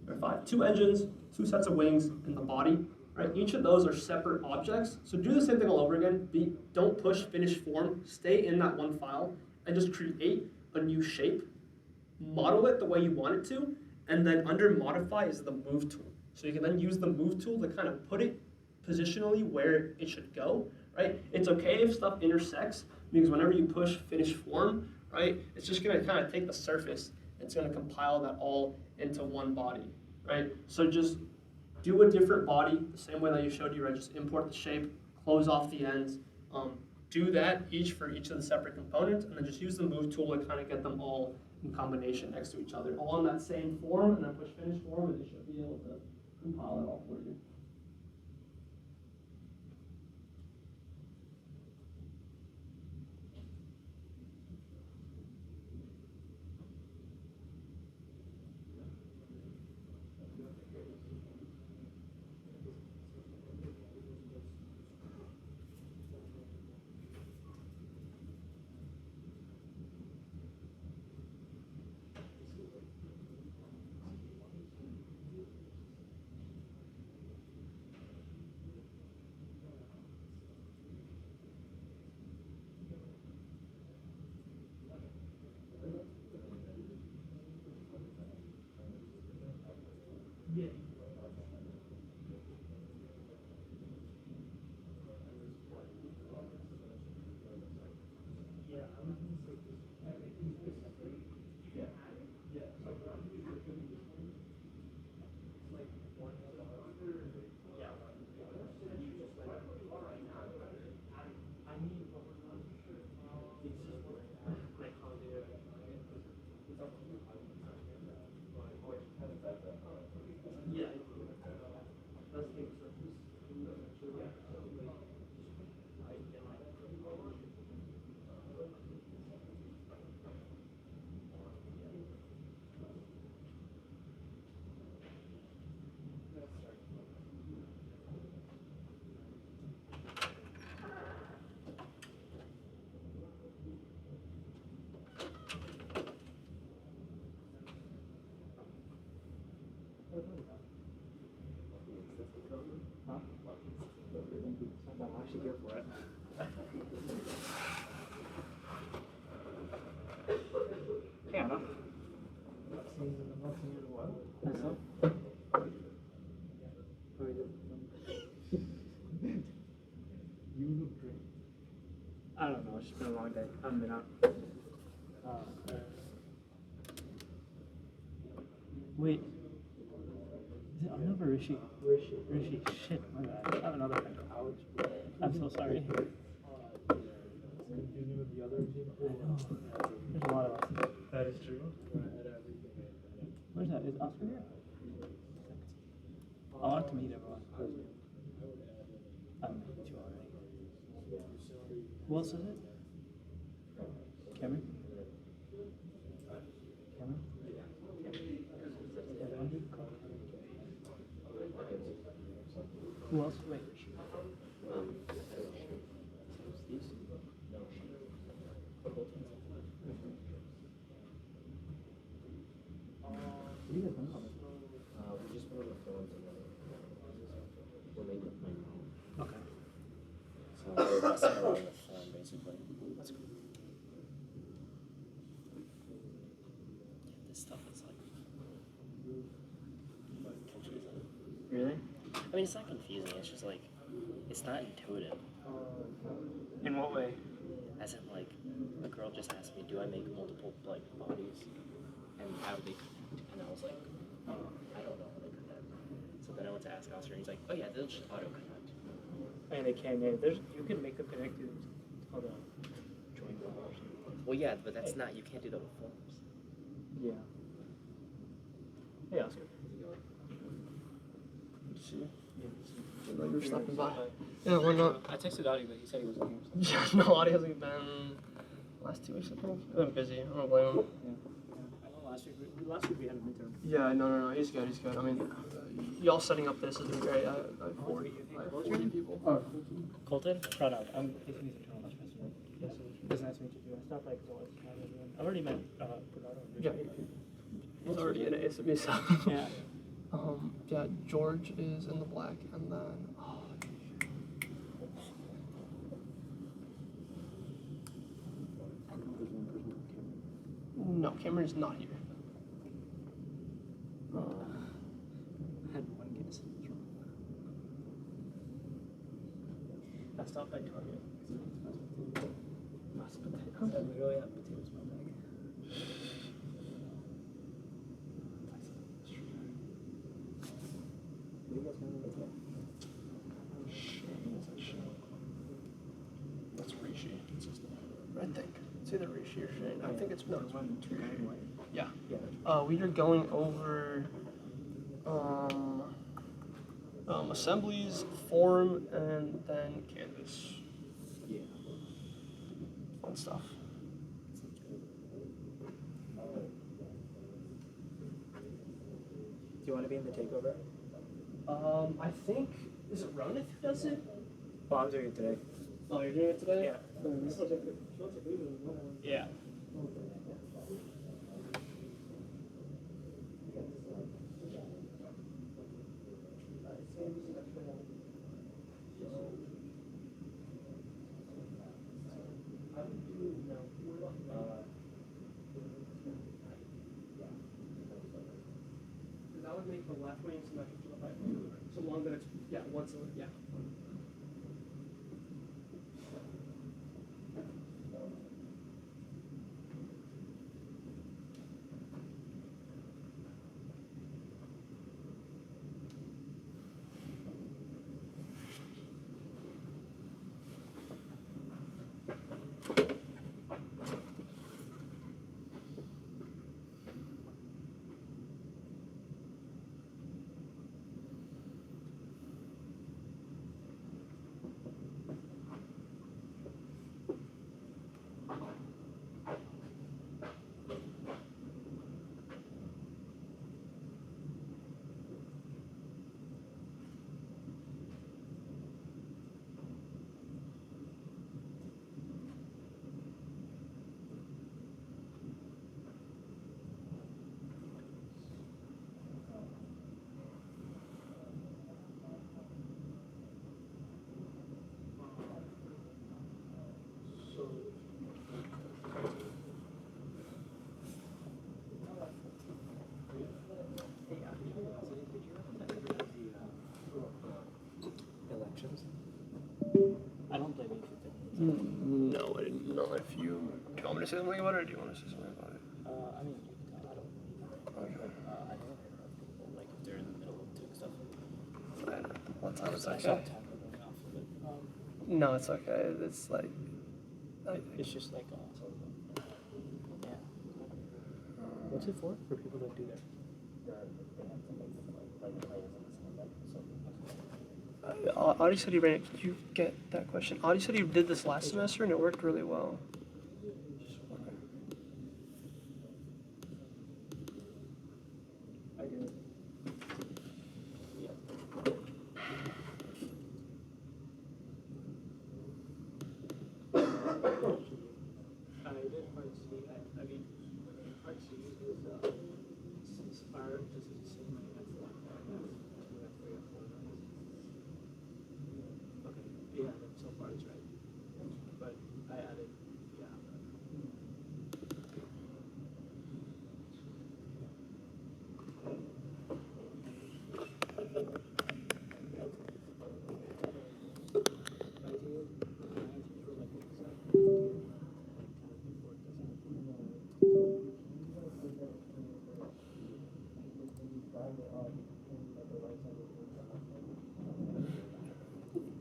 or 5, 2 engines, 2 sets of wings, and the body, right? Each of those are separate objects. So do the same thing all over again. Don't push finish form. Stay in that one file and just create a new shape. Model it the way you want it to, and then under modify is the move tool. So you can then use the move tool to kind of put it positionally where it should go, right? It's okay if stuff intersects, because whenever you push finish form, right, it's just gonna kind of take the surface, it's gonna compile that all into one body, right? So just do a different body, the same way that you showed you, right? Just import the shape, close off the ends, do that for each of the separate components, and then just use the move tool to kind of get them all in combination next to each other, all in that same form, and then push finish form, and it should be able to compile it all for you. I'm actually here for it. Yeah, enough. You look great. I don't know, it's just been a long day. I haven't been out. Wait. Is it Arnav or Rishi? Rishi. Shit, my bad. I have another friend. I'm so sorry. Confusing with the other team. There's a lot of us. That is true. Where's that? Is Oscar here? I want to meet everyone. I'm meeting you already. Who else is it? Cameron? Cameron? Who else? Wait. What do you guys know? We just put on the phone together. We're making a phone call. Okay. So we're messing around with the phone, basically. That's cool. Yeah, this stuff is like confusing. Really? I mean, it's not confusing. It's just like it's not intuitive. In what way? As in, like, a girl just asked me, "Do I make multiple like bodies, and how do they connect?" And I was like, "I don't know how they connect." So then I went to ask Oscar, and he's like, "Oh yeah, they'll just auto connect." I mean, they can. Yeah, you can make them connected. It's called a joint bond or something. Well, yeah, but that's not. You can't do that with forms. Yeah. Hey, Oscar. See? Yeah. I know you were stopping by. Yeah, why not? I texted Audie, but he said he wasn't here. Yeah, no, Audie hasn't been last 2 weeks, I think. I've been busy. I don't blame him. I know last week we had a midterm. Yeah, no. He's good. I mean, y'all setting up this has been great. I have 40 people. Oh, Colton? Pranav. I'm taking these internal lunch festival. Yes, it was nice to meet you too. I stopped by because I was I've already met Bernardo. Yeah. He's already in ASME, so. Yeah. Yeah, George is in the black, and then, no, Cameron's not here. I had one guess. I stopped by Target. Mashed potatoes. I literally have potatoes in my bag. What do you guys want to That's Rishi. I think. It's either Rishi or Shane. I think it's one, two, and white. Yeah. Yeah. We are going over assemblies, form, and then canvas. Yeah. Fun stuff. Do you want to be in the takeover? I think, is it Ronith who does it? Well, I'm doing it today. Oh, you're doing it today? Yeah. Yeah. That would make the left wing symmetrical to the right wing. So long that it's, yeah, once, yeah. Elections? I don't blame you for thinking. No, I didn't know if you. Do you want me to say something about it, or do you want to say something about it? I mean, you can tell. I don't. Okay. I know people like if they're in the middle of doing stuff. I know. What time is I that? saw a Okay. timer going off, but No, it's okay. It's like. it's just like yeah. What's it for? For people that do their they have to make them like players and stuff like that. So Audie said he ran it. Did you get that question? Audie said he did this last semester and it worked really well. I do. Yeah. I did part C. I mean, part C is our just the same way as the okay. Yeah, then so far it's right. But I added yeah.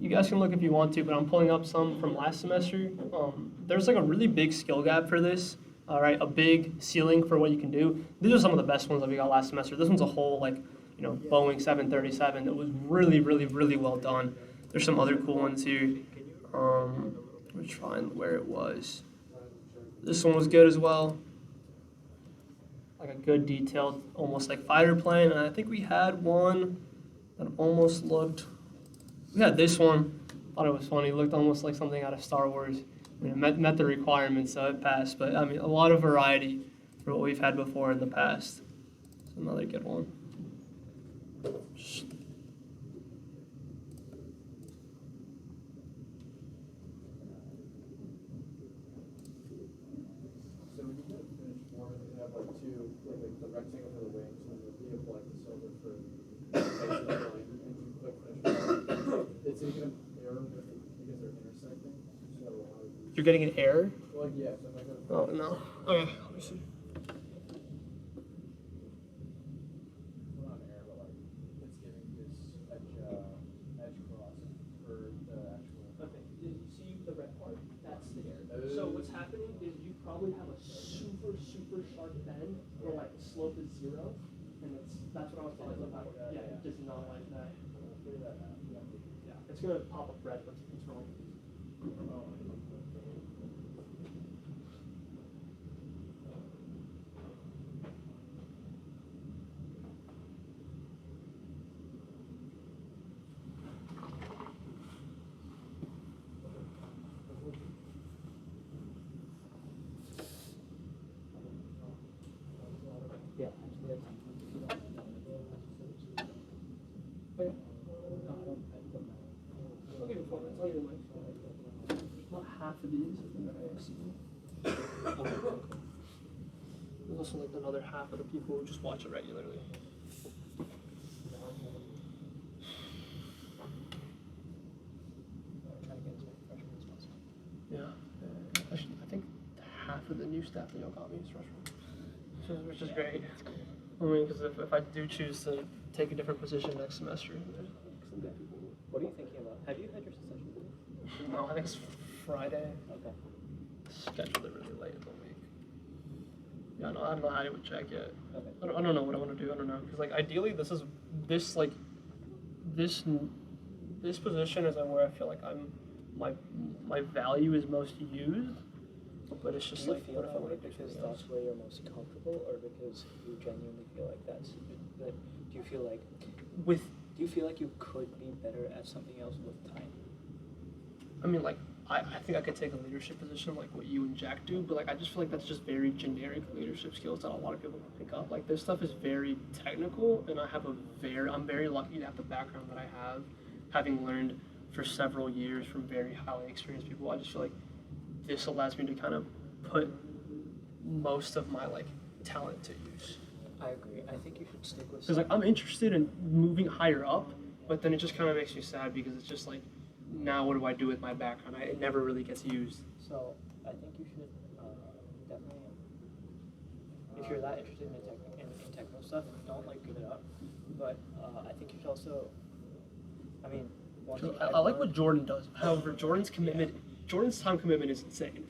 You guys can look if you want to, but I'm pulling up some from last semester. There's like a really big skill gap for this. All right, a big ceiling for what you can do. These are some of the best ones that we got last semester. This one's a whole Boeing 737. It was really, really, really well done. There's some other cool ones here. Let's find where it was. This one was good as well. Like a good detailed, almost like fighter plane. And I think we had one that almost looked. We had this one. Thought it was funny. It looked almost like something out of Star Wars. I mean, it met the requirements, so it passed. But I mean, a lot of variety for what we've had before in the past. It's another good one. So when you get a finished form, you have like two, like the rectangle for the wings and the vehicle like the silver for the base of the line, and you click finish form. It's gonna error with because they're intersecting. So how do you? You're getting an error? Well, yeah. So if I go to Oh no. Okay, let me see. well, not error, but like it's giving this edge cross for the actual. Okay, did you see the red part? That's the error. Oh. So what's happening is you probably have a super, super sharp bend, or slope is 0, and that's what I was talking about. Yeah, it does not like that. Yeah, it's gonna pop up red. What's wrong? Yeah, actually, that's Okay. I'll give it 4 minutes. I'll give it like not half of these that I ASME. There's also like another half of the people who just watch it regularly. trying to get as many freshmen as possible. Yeah. I think half of the new staff that y'all got me is freshmen, which is great. I mean, because if I do choose to take a different position next semester, there's some good people. What are you thinking about? Have you had your secession meeting? No, I think it's Friday. Okay. Scheduled it really late in the week. Yeah, I don't know how I would check yet. Okay. I don't know what I want to do. I don't know, because like ideally this position is where I feel like my value is most used, but it's just Do you like feel what if I that want way to do because something that's else? where you're most comfortable, or because you genuinely feel like that's that? Do you feel like you could be better at something else with time? I mean, like I think I could take a leadership position like what you and Jack do, but like I just feel like that's just very generic leadership skills that a lot of people can pick up. Like this stuff is very technical, and I'm very lucky to have the background that I have, having learned for several years from very highly experienced people. I just feel like this allows me to kind of put most of my like talent to use. I agree. I think you should stick with. Because like I'm interested in moving higher up, but then it just kind of makes me sad because it's just like, now what do I do with my background? It never really gets used. So I think you should definitely, if you're that interested in technical stuff, don't like give it up. But I think you should also, I mean, I like what Jordan does. However, Jordan's time commitment is insane.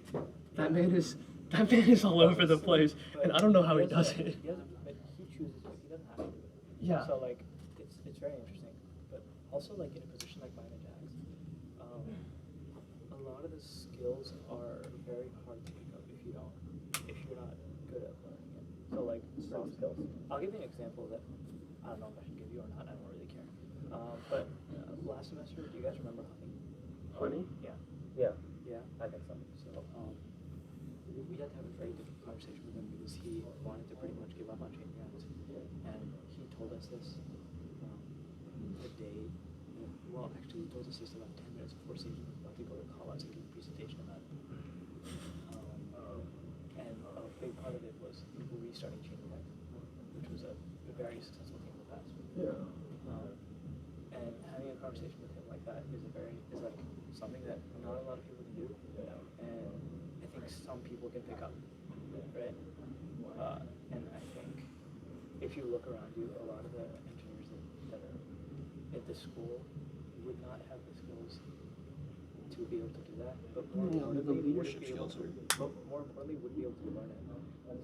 That man is all over the place, and I don't know how he does it. But he chooses it. He doesn't have to do it. Yeah. So like, it's very interesting. But also like in a position like mine and Jack's, a lot of the skills are very hard to pick up if you're not good at learning it. So like soft skills. I'll give you an example that I don't know if I should give you or not. I don't really care. But last semester, do you guys remember honey? Honey? Yeah. Yeah, Yeah. I think so. So we had to have a very difficult conversation with him because he wanted to pretty much give up on chain grounds, and he told us this the day. Well, actually, he told us this about 10 minutes before Sage was about to go to call-outs and give a presentation about it. And a big part of it was restarting chain reacts, which was a very successful thing in the past. Yeah. And having a conversation with him like that is like something that not a lot of people can do, and I think some people can pick up, right? And I think if you look around you, a lot of the engineers that are at the school would not have the skills to be able to do that, but more importantly, would be able to learn it.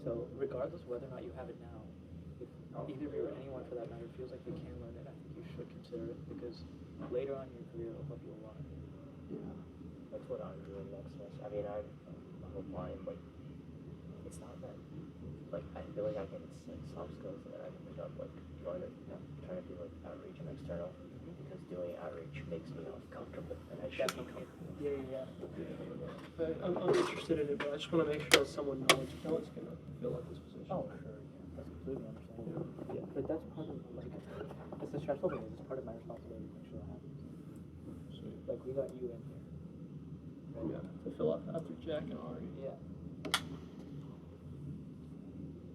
So regardless of whether or not you have it now, if either of you or anyone for that matter feels like they can learn it, I think you should consider it because later on in your career it'll help you a lot. Yeah. That's what I'm doing next semester. I mean, I'm applying, but it's not that. Like, I feel like I can like soft skills that I can pick up, like trying to do like outreach and external, because doing outreach makes me uncomfortable, and I should be comfortable. Yeah. But I'm interested in it, but I just want to make sure that someone knows gonna fill up this position. Oh, sure. Yeah. That's completely understandable. Yeah. But that's part of like it's the stressful thing. It's part of my responsibility to make sure that happens. Sweet. Like we got you in here. Right? Yeah, to fill up after Jack and Ari. Yeah.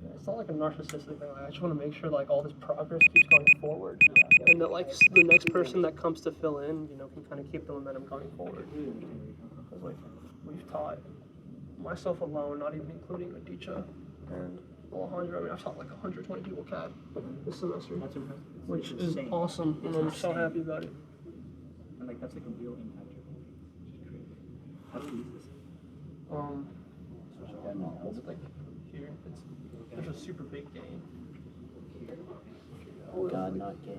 Yeah, it's not like a narcissistic thing. Like, I just want to make sure like all this progress keeps going forward, Yeah. and that like the next person that comes to fill in, can kind of keep the momentum going forward. Because like we've taught myself alone, not even including Adicha and Alejandro. I mean, I've taught like 120 people CAD this semester, That's impressive. which It's is insane. awesome, and It's I'm so insane. happy about it. And like that's like a real impact you're making, which is great. How do we use this? Is it like here? There's a super big gain. Oh God, not gay.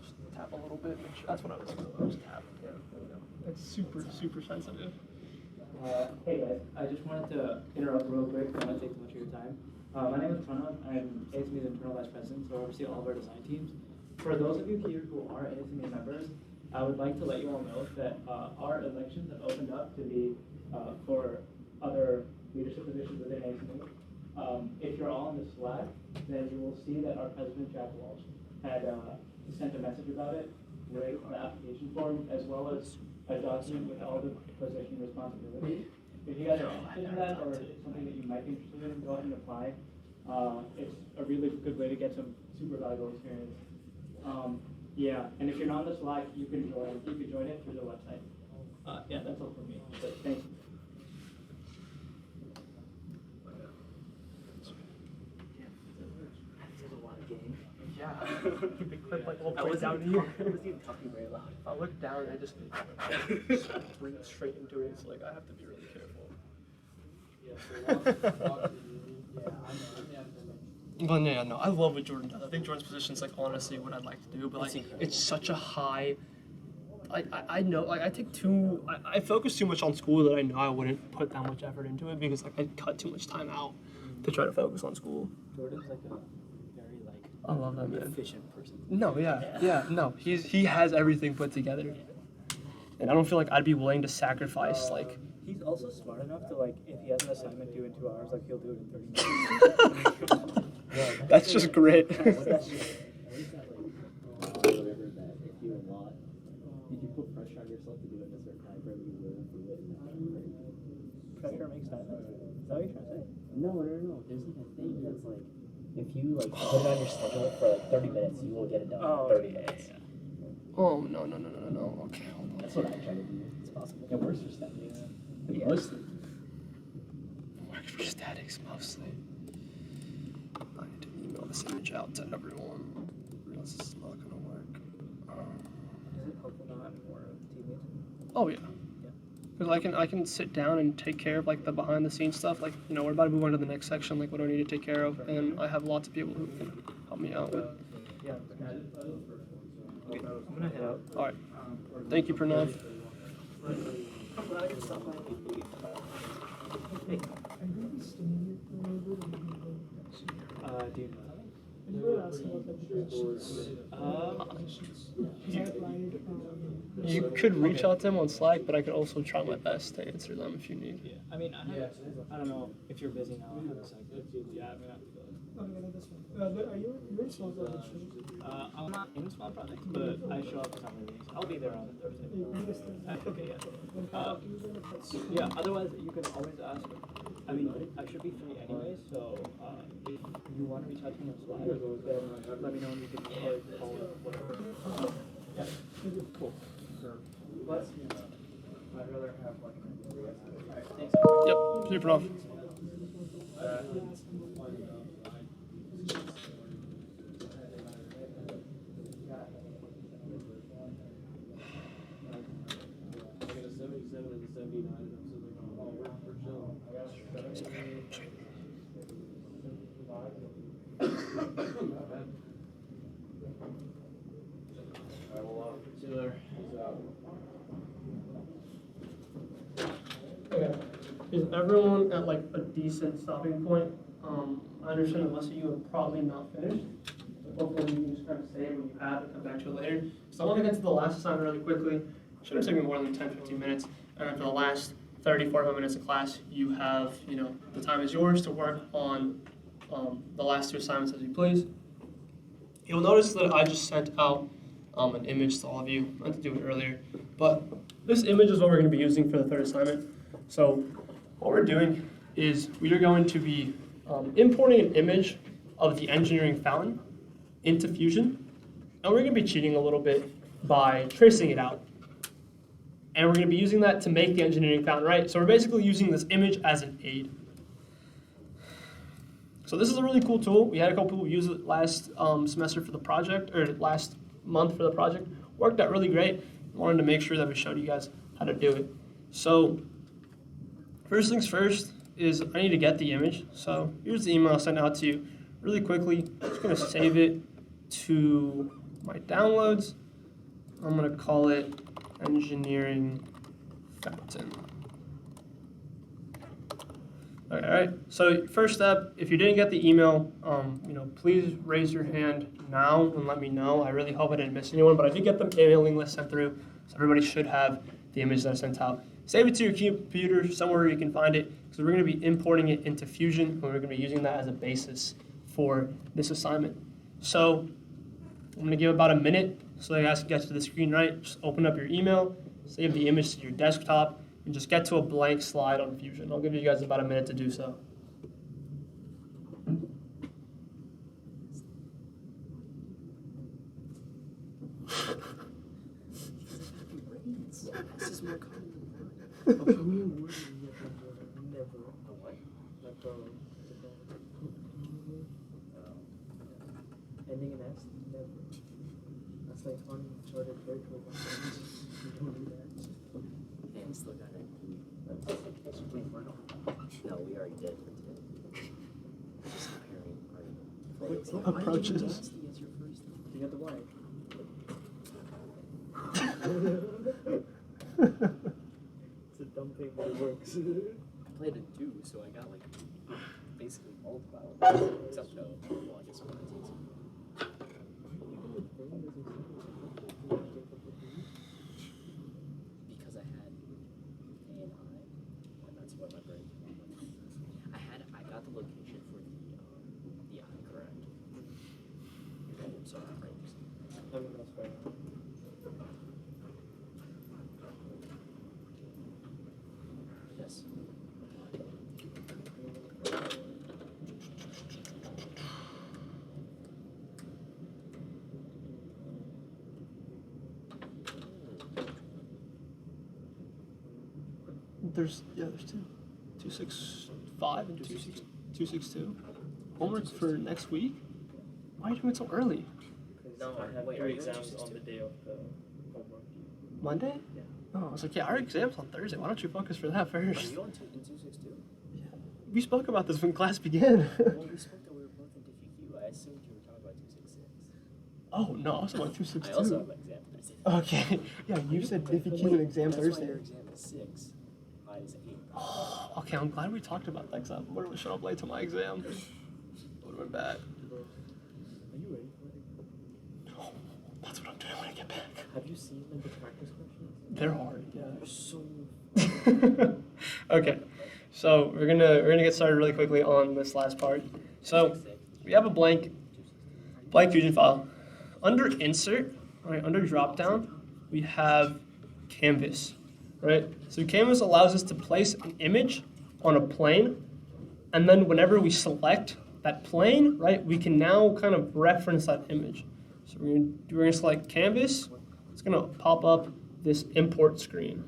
Just tap a little bit. Make sure. That's what I was doing. Just tap. Yeah, there we go. It's super sensitive. Hey guys, I just wanted to interrupt real quick. I don't want to take too much of your time. My name is Pranav. I'm ASME's internal vice president, so I oversee all of our design teams. For those of you here who are ASME members, I would like to let you all know that our elections have opened up to be for other leadership positions within ASME. If you're all on the Slack, then you will see that our president, Jack Walsh, had sent a message about it with the application form, as well as a document with all the position responsibilities. If you guys are interested in that, or it's something that you might be interested in, go ahead and apply. It's a really good way to get some super valuable experience. Yeah, and if you're not on the Slack, you can join it through the website. Yeah, that's all for me. But thanks. Yeah. They clip like all the way down here. I wasn't even talking very loud. If I look down, I just bring it straight into it. It's like I have to be really careful. But yeah, no, I love what Jordan does. I think Jordan's position is like honestly what I'd like to do, but like it's such a high. I know, like I focus too much on school that I know I wouldn't put that much effort into it because like I'd cut too much time out to try to focus on school. Jordan's like a very I love that man. efficient person. No, no, he has everything put together, and I don't feel like I'd be willing to sacrifice like. He's also smart enough to like, if he has an assignment due in 2 hours, like he'll do it in 30 minutes. That's just great. Whatever that if you want, if you put pressure on yourself to do it in a certain time frame, you will do it in that time frame. Pressure makes time. Is that what you're trying to say? No. There's like a thing that's like, if you like put it on your schedule for like 30 minutes, you will get it done in 30 minutes. Oh no. Okay, hold on. That's what I try to do. It's possible. It works for statics. Yeah. Mostly. Works for statics mostly. I need to email this image out to everyone. Or else this is not gonna work. Is it helpful not having more teammates? Oh yeah. Because I can sit down and take care of like the behind the scenes stuff. Like we're about to move on to the next section. Like what do I need to take care of? And I have lots of people who can help me out with. Yeah. Okay, I'm gonna head out. All right. Thank you, Pranav. Dude. You could reach out to him on Slack, but I could also try my best to answer them if you need. Yeah, I mean, I don't know if you're busy now. I have a second. Yeah, I'm gonna have to go. Are you in small projects? I'm not in small projects, but I show up for some of these. I'll be there on Thursday. Okay, yeah. Yeah, otherwise you can always ask. I mean, I should be free anyway, so if you want to reach out to me on Slack, then let me know and we can call it whatever. Yeah, cool. I'd rather have like. Thanks. Yep. See you, Pranav. Okay. Is everyone at like a decent stopping point? I understand that most of you have probably not finished. But hopefully you can just kind of say what you have and come back to it later. So I want to get to the last assignment really quickly. Shouldn't take me more than 10-15 minutes. And then for the last 30-45 minutes of class, you have, the time is yours to work on the last 2 assignments as you please. You'll notice that I just sent out an image to all of you. I meant to do it earlier. But this image is what we're going to be using for the 3rd assignment. So what we're doing is we are going to be importing an image of the engineering fountain into Fusion. And we're going to be cheating a little bit by tracing it out. And we're going to be using that to make the engineering fountain, right? So we're basically using this image as an aid. So this is a really cool tool. We had a couple people use it last semester for the project, or last month for the project. Worked out really great. Wanted to make sure that we showed you guys how to do it. So first things first is I need to get the image. So here's the email I sent out to you really quickly. I'm just going to save it to my downloads. I'm going to call it Engineering Fountain. All right, so first step, if you didn't get the email, please raise your hand now and let me know. I really hope I didn't miss anyone, but I did get the mailing list sent through, so everybody should have the image that I sent out. Save it to your computer somewhere you can find it, because we're going to be importing it into Fusion, and we're going to be using that as a basis for this assignment. So I'm going to give about a minute so you guys can get to the screen right. Just open up your email, save the image to your desktop, and just get to a blank slide on Fusion. I'll give you guys about a minute to do so. This is more common than that. Never. A what? Like ending in S? Never. That's like uncharted territory. You don't do that. And still got it. No, we already did for today. Just comparing our Approaches. Nasty as your first thing. You got the blank. It's a dumb thing, but it works. I played a 2, so I got like basically multiple. Except no, well, I guess one is easy. Because I had A and I, and that's what my brain came up with. I got the location for the I correct. So frames. I mean, that's fair. Yes. There's two. 265 and 262. Homework for next week? Why are you doing it so early? No, I have wait, 3 are you in exams 262? on the day of the homework. Monday? Yeah. Oh, I was like, yeah, our exam's on Thursday. Why don't you focus for that Are first? you on in 262? We spoke about this when class began. Well, we spoke that we were both in DFQ. I assumed you were talking about 266. Oh, no, I was on I also 262. have an exam Thursday. Okay. Yeah, you said DPQ and exam That's Thursday. why your exam is 6. Mine is 8. Oh, okay, I'm glad we talked about that because I literally showed up late to my exam. Would have been bad. Are you ready for it? No, that's what I'm doing when I get back. Have you seen like the practice questions? They're hard, yeah. They're so. Okay, so we're gonna get started really quickly on this last part. So we have a blank Fusion file. Under Insert, right, under Dropdown, we have Canvas, right? So Canvas allows us to place an image on a plane, and then whenever we select that plane, right, we can now kind of reference that image. So we're gonna select Canvas. It's gonna pop up this import screen.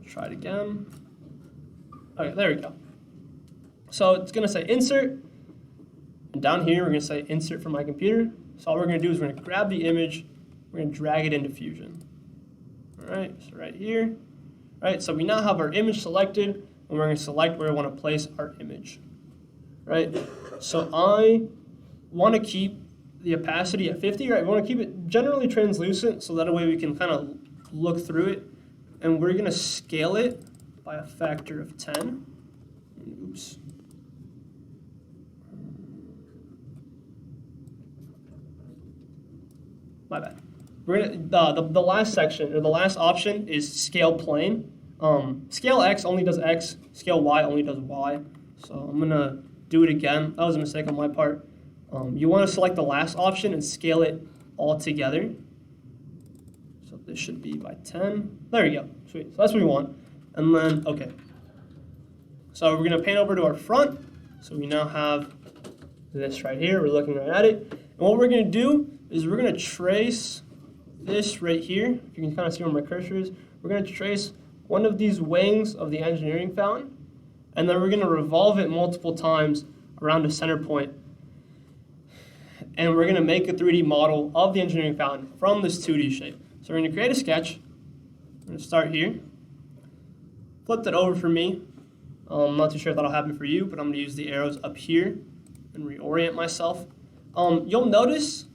Try it again. Okay, there we go. So it's gonna say insert, and down here we're gonna say insert from my computer. So all we're gonna do is we're gonna grab the image, we're gonna drag it into Fusion. All right, so right here. All right, so we now have our image selected, and we're gonna select where we wanna place our image. Right, so I wanna keep the opacity at 50, right? We wanna keep it generally translucent so that way we can kind of look through it. And we're gonna scale it by a factor of 10. Oops. My bad. We're gonna, the last section, or the last option is scale plane. Scale X only does X, scale Y only does Y. So I'm gonna do it again. That was a mistake on my part. You wanna select the last option and scale it all together. So this should be by 10. There you go, sweet. So that's what we want. And then, okay. So we're gonna pan over to our front. So we now have this right here. We're looking right at it. And what we're gonna do is we're gonna trace this right here. If you can kind of see where my cursor is. We're gonna trace one of these wings of the engineering fountain. And then we're gonna revolve it multiple times around a center point. and we're gonna make a 3D model of the engineering fountain from this 2D shape. So we're gonna create a sketch. I'm gonna start here. Flip that over for me. I'm not too sure if that'll happen for you, but I'm gonna use the arrows up here and reorient myself. You'll notice,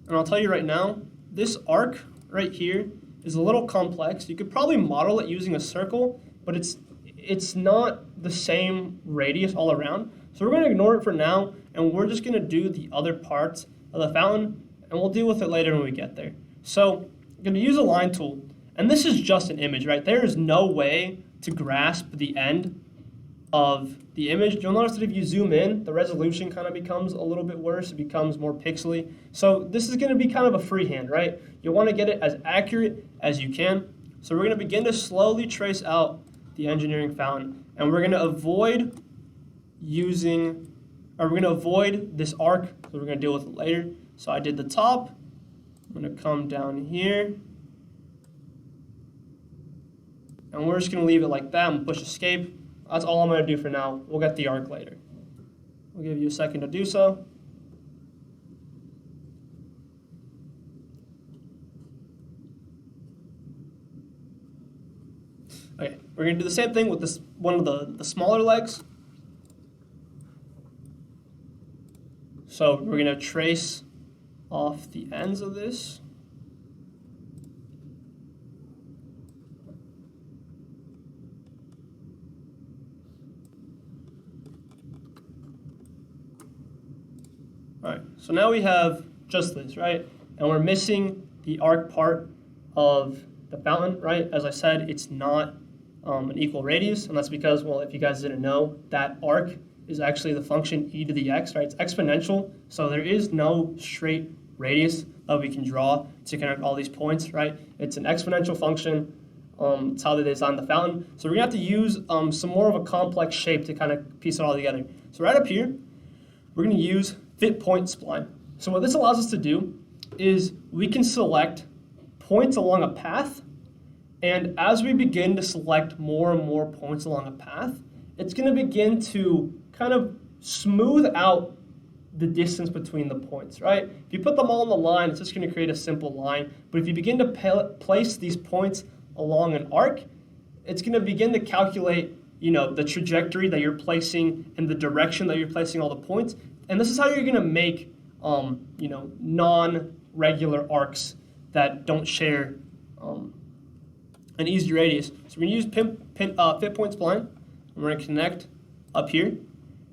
and I'll tell you right now, this arc right here is a little complex. You could probably model it using a circle, but it's not the same radius all around. So we're gonna ignore it for now, and we're just gonna do the other parts of the fountain, and we'll deal with it later when we get there. So I'm gonna use a line tool, and this is just an image, right? There is no way to grasp the end of the image. You'll notice that if you zoom in, the resolution kind of becomes a little bit worse. It becomes more pixely. So this is going to be kind of a freehand, right? You want to get it as accurate as you can. So we're going to begin to slowly trace out the engineering fountain, and we're going to avoid this arc, so we're going to deal with it later. So I did the top. I'm going to come down here, and we're just going to leave it like that. I'm going to push escape. That's all I'm going to do for now. We'll get the arc later. We'll give you a second to do so. Okay, we're going to do the same thing with this one of the smaller legs. So we're going to trace off the ends of this. All right, so now we have just this, right? And we're missing the arc part of the fountain, right? As I said, it's not an equal radius, and that's because, well, if you guys didn't know, that arc is actually the function e to the x, right? It's exponential, so there is no straight radius that we can draw to connect all these points, right? It's an exponential function. It's how they designed the fountain. So we're gonna have to use some more of a complex shape to kind of piece it all together. So right up here, we're gonna use fit point spline. So what this allows us to do is we can select points along a path, and as we begin to select more and more points along a path, it's going to begin to kind of smooth out the distance between the points, right? If you put them all on the line, it's just going to create a simple line. But if you begin to place these points along an arc, it's going to begin to calculate, the trajectory that you're placing and the direction that you're placing all the points. And this is how you're going to make, non-regular arcs that don't share an easy radius. So we're going to use fit point spline. And we're going to connect up here.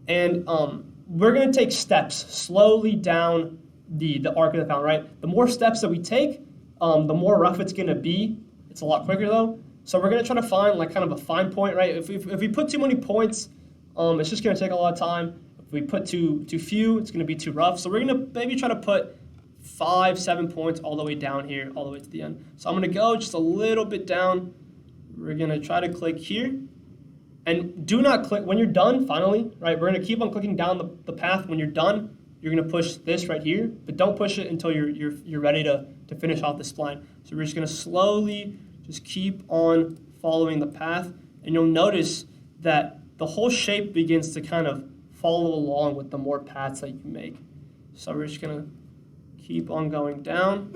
And we're going to take steps slowly down the arc of the fountain, right? The more steps that we take, the more rough it's going to be. It's a lot quicker, though. So we're going to try to find like kind of a fine point, right? If we put too many points, it's just going to take a lot of time. If we put too few, it's going to be too rough. So we're going to maybe try to put 5-7 points all the way down here, all the way to the end. So I'm going to go just a little bit down. We're going to try to click here. And do not click, when you're done, finally, right, we're going to keep on clicking down the path. When you're done, you're going to push this right here, but don't push it until you're ready to finish off the spline. So we're just going to slowly just keep on following the path, and you'll notice that the whole shape begins to kind of follow along with the more paths that you make. So we're just going to keep on going down.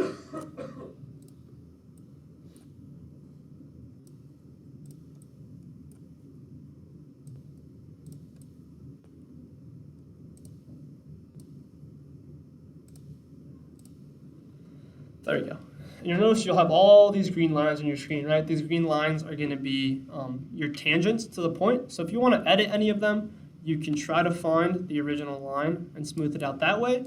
There you go. And you'll notice you'll have all these green lines on your screen, right? These green lines are going to be your tangents to the point. So if you want to edit any of them, you can try to find the original line and smooth it out that way.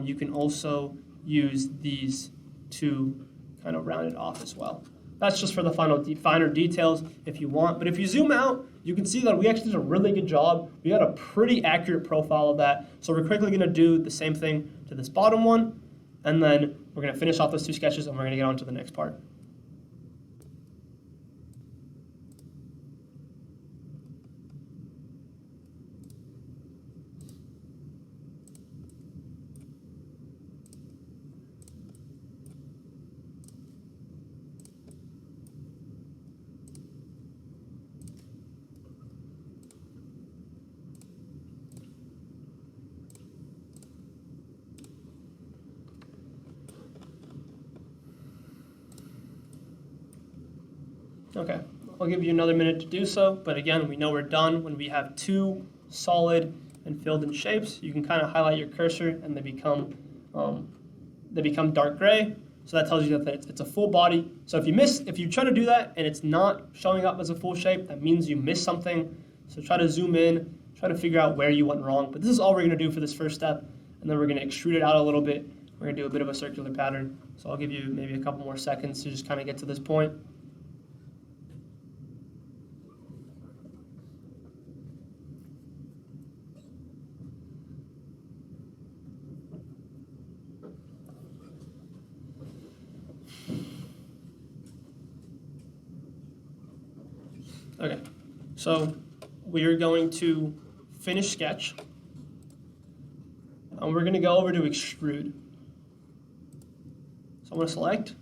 You can also use these to kind of round it off as well. That's just for the finer details if you want. But if you zoom out, you can see that we actually did a really good job. We got a pretty accurate profile of that. So we're quickly going to do the same thing to this bottom one. And then we're going to finish off those two sketches, and we're going to get on to the next part. Okay, I'll give you another minute to do so, but again, we know we're done when we have two solid and filled in shapes. You can kind of highlight your cursor and they become dark gray. So that tells you that it's a full body. So if you try to do that and it's not showing up as a full shape, that means you missed something. So try to zoom in, try to figure out where you went wrong. But this is all we're gonna do for this first step, and then we're gonna extrude it out a little bit. We're gonna do a bit of a circular pattern. So I'll give you maybe a couple more seconds to just kind of get to this point. Okay, so we are going to finish sketch, and we're going to go over to extrude. So I'm going to select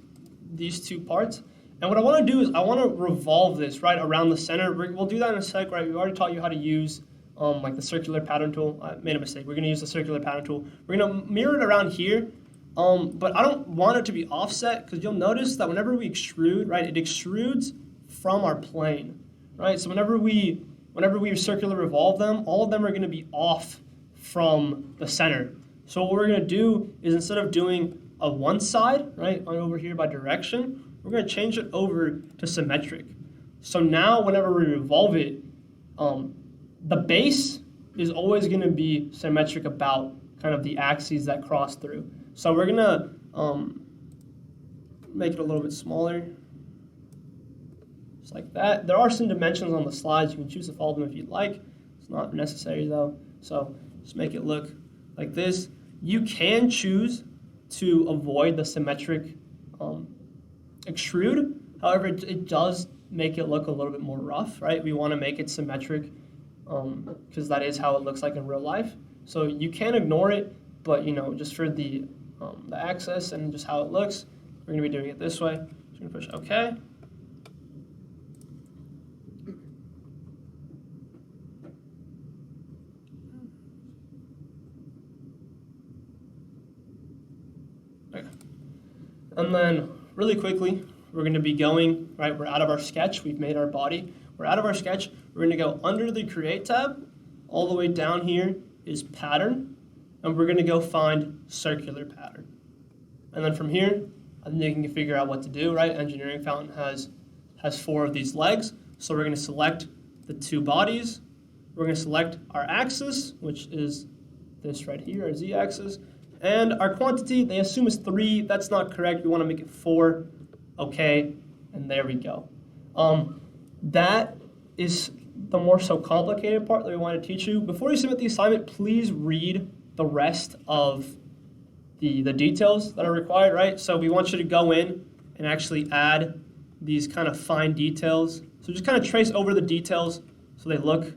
these two parts, and what I want to do is I want to revolve this right around the center. We'll do that in a sec, right? We've already taught you how to use like the circular pattern tool. I made a mistake. We're going to use the circular pattern tool. We're going to mirror it around here, but I don't want it to be offset because you'll notice that whenever we extrude, right, it extrudes from our plane. Right, so whenever we circular revolve them, all of them are going to be off from the center. So what we're going to do is instead of doing a one side, right, over here by direction, we're going to change it over to symmetric. So now whenever we revolve it, the base is always going to be symmetric about kind of the axes that cross through. So we're going to make it a little bit smaller. Like that. There are some dimensions on the slides. You can choose to follow them if you'd like. It's not necessary though. So just make it look like this. You can choose to avoid the symmetric extrude. However, it does make it look a little bit more rough, right? We want to make it symmetric because that is how it looks like in real life. So you can ignore it, but just for the access and just how it looks, we're going to be doing it this way. So I'm going to push OK. And then really quickly, we're going to be going, right, we're out of our sketch. We've made our body. We're out of our sketch. We're going to go under the Create tab. All the way down here is Pattern. And we're going to go find Circular Pattern. And then from here, I think you can figure out what to do, right? Engineering Fountain has 4 of these legs. So we're going to select the 2 bodies. We're going to select our axis, which is this right here, our z-axis. And our quantity, they assume is 3. That's not correct. We want to make it 4. Okay, and there we go. That is the more so complicated part that we want to teach you. Before you submit the assignment, please read the rest of the details that are required, right? So we want you to go in and actually add these kind of fine details. So just kind of trace over the details so they look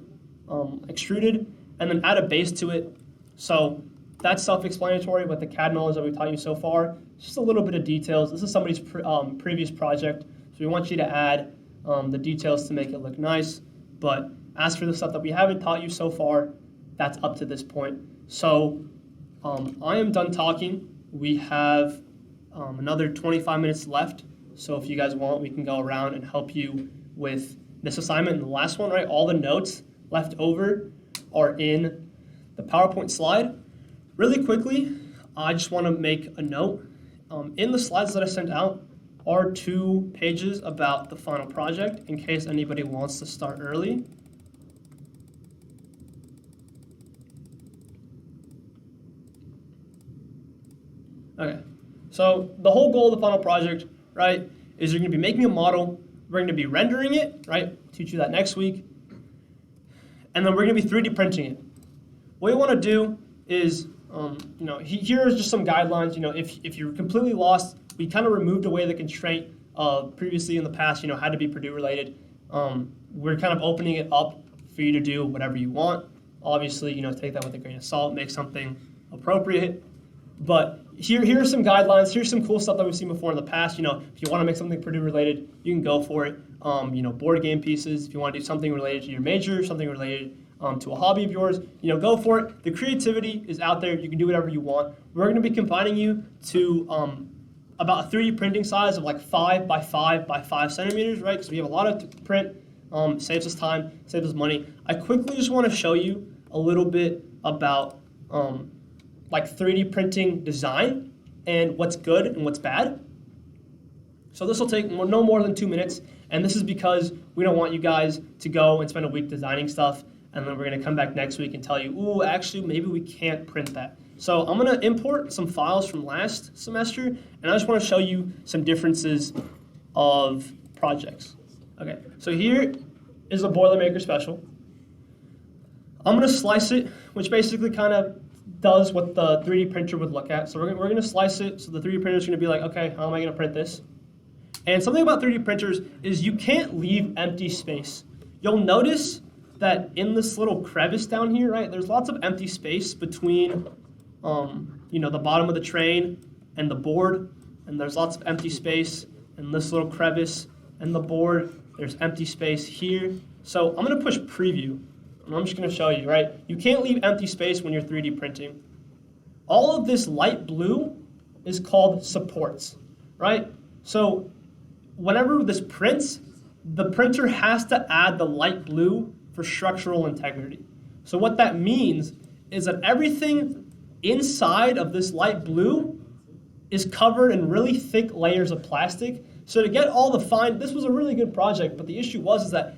extruded, and then add a base to it. So that's self-explanatory with the CAD knowledge that we've taught you so far. Just a little bit of details. This is somebody's previous project, so we want you to add the details to make it look nice. But as for the stuff that we haven't taught you so far, that's up to this point. So I am done talking. We have another 25 minutes left. So if you guys want, we can go around and help you with this assignment and the last one, right? All the notes left over are in the PowerPoint slide. Really quickly, I just want to make a note. In the slides that I sent out are 2 pages about the final project in case anybody wants to start early. Okay, so the whole goal of the final project, right, is you're going to be making a model. We're going to be rendering it, right? Teach you that next week. And then we're going to be 3D printing it. What you want to do is here is just some guidelines. If you're completely lost, we kind of removed away the constraint of previously in the past, had to be Purdue related. We're kind of opening it up for you to do whatever you want. Obviously, take that with a grain of salt, make something appropriate. But here are some guidelines. Here's some cool stuff that we've seen before in the past. If you want to make something Purdue related, you can go for it. Board game pieces. If you want to do something related to your major, something related to a hobby of yours, go for it. The creativity is out there. You can do whatever you want. We're going to be combining you to about a 3D printing size of like 5 by 5 by 5 centimeters, right? Because we have a lot of print, saves us time, saves us money. I quickly just want to show you a little bit about like 3D printing design and what's good and what's bad. So this will take no more than 2 minutes, and this is because we don't want you guys to go and spend a week designing stuff, and then we're going to come back next week and tell you, ooh, actually, maybe we can't print that. So I'm going to import some files from last semester, and I just want to show you some differences of projects. Okay, so here is a Boilermaker Special. I'm going to slice it, which basically kind of does what the 3D printer would look at. So we're going to slice it, so the 3D printer is going to be like, okay, how am I going to print this? And something about 3D printers is you can't leave empty space. You'll notice that in this little crevice down here, right, there's lots of empty space between, the bottom of the train and the board, and there's lots of empty space in this little crevice and the board. There's empty space here. So I'm going to push preview, and I'm just going to show you, right? You can't leave empty space when you're 3D printing. All of this light blue is called supports, right? So whenever this prints, the printer has to add the light blue for structural integrity. So what that means is that everything inside of this light blue is covered in really thick layers of plastic. So to get all the fine, this was a really good project, but the issue was that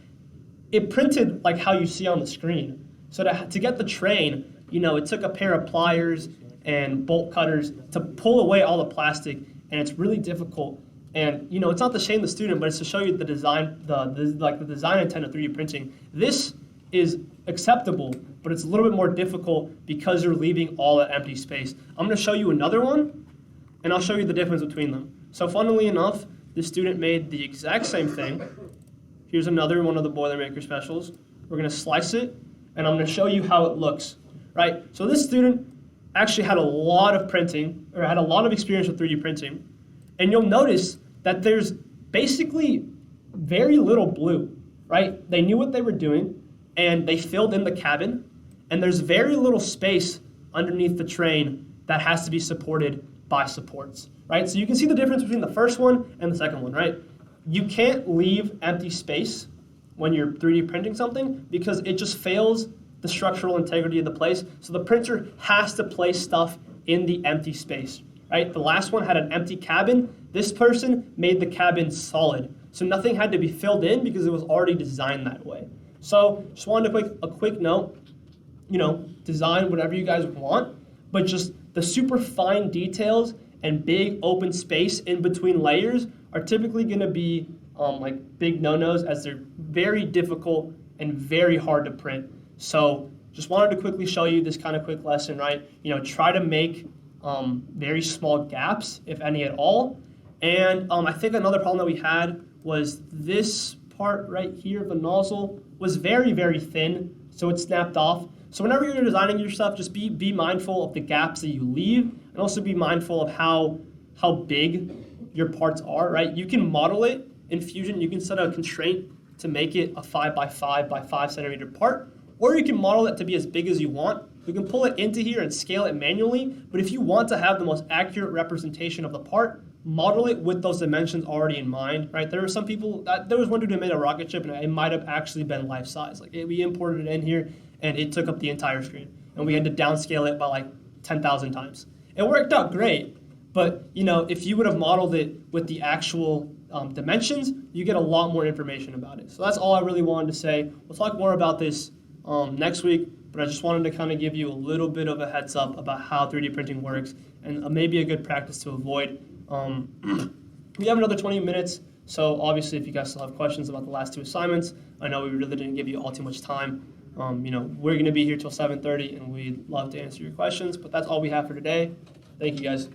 it printed like how you see on the screen. So to get the train, it took a pair of pliers and bolt cutters to pull away all the plastic, and it's really difficult. And it's not to shame the student, but it's to show you the design, the design intent of 3D printing. This is acceptable, but it's a little bit more difficult because you're leaving all that empty space. I'm going to show you another one, and I'll show you the difference between them. So funnily enough, this student made the exact same thing. Here's another one of the Boilermaker Specials. We're going to slice it, and I'm going to show you how it looks. Right? So this student actually had a lot of printing, or had a lot of experience with 3D printing, and you'll notice that there's basically very little blue, right? They knew what they were doing, and they filled in the cabin, and there's very little space underneath the train that has to be supported by supports, right? So you can see the difference between the first one and the second one, right? You can't leave empty space when you're 3D printing something because it just fails the structural integrity of the place. So the printer has to place stuff in the empty space, right? The last one had an empty cabin. This person made the cabin solid. So nothing had to be filled in because it was already designed that way. So just wanted to a quick note, design whatever you guys want, but just the super fine details and big open space in between layers are typically going to be like big no-nos, as they're very difficult and very hard to print. So just wanted to quickly show you this kind of quick lesson, right? Try to make very small gaps, if any at all. And I think another problem that we had was this part right here of the nozzle was very, very thin, so it snapped off. So whenever you're designing your stuff, just be mindful of the gaps that you leave, and also be mindful of how big your parts are, right? You can model it in Fusion. You can set a constraint to make it a 5 by 5 by 5 centimeter part, or you can model it to be as big as you want. You can pull it into here and scale it manually, but if you want to have the most accurate representation of the part, model it with those dimensions already in mind, right? There were some people, there was one dude who made a rocket ship, and it might have actually been life size. We imported it in here, and it took up the entire screen, and we had to downscale it by like 10,000 times. It worked out great, but if you would have modeled it with the actual dimensions, you get a lot more information about it. So that's all I really wanted to say. We'll talk more about this next week, but I just wanted to kind of give you a little bit of a heads up about how 3D printing works, and maybe a good practice to avoid. We have another 20 minutes, so obviously if you guys still have questions about the last two assignments, I know we really didn't give you all too much time. We're going to be here till 7:30, and we'd love to answer your questions, but that's all we have for today. Thank you, guys.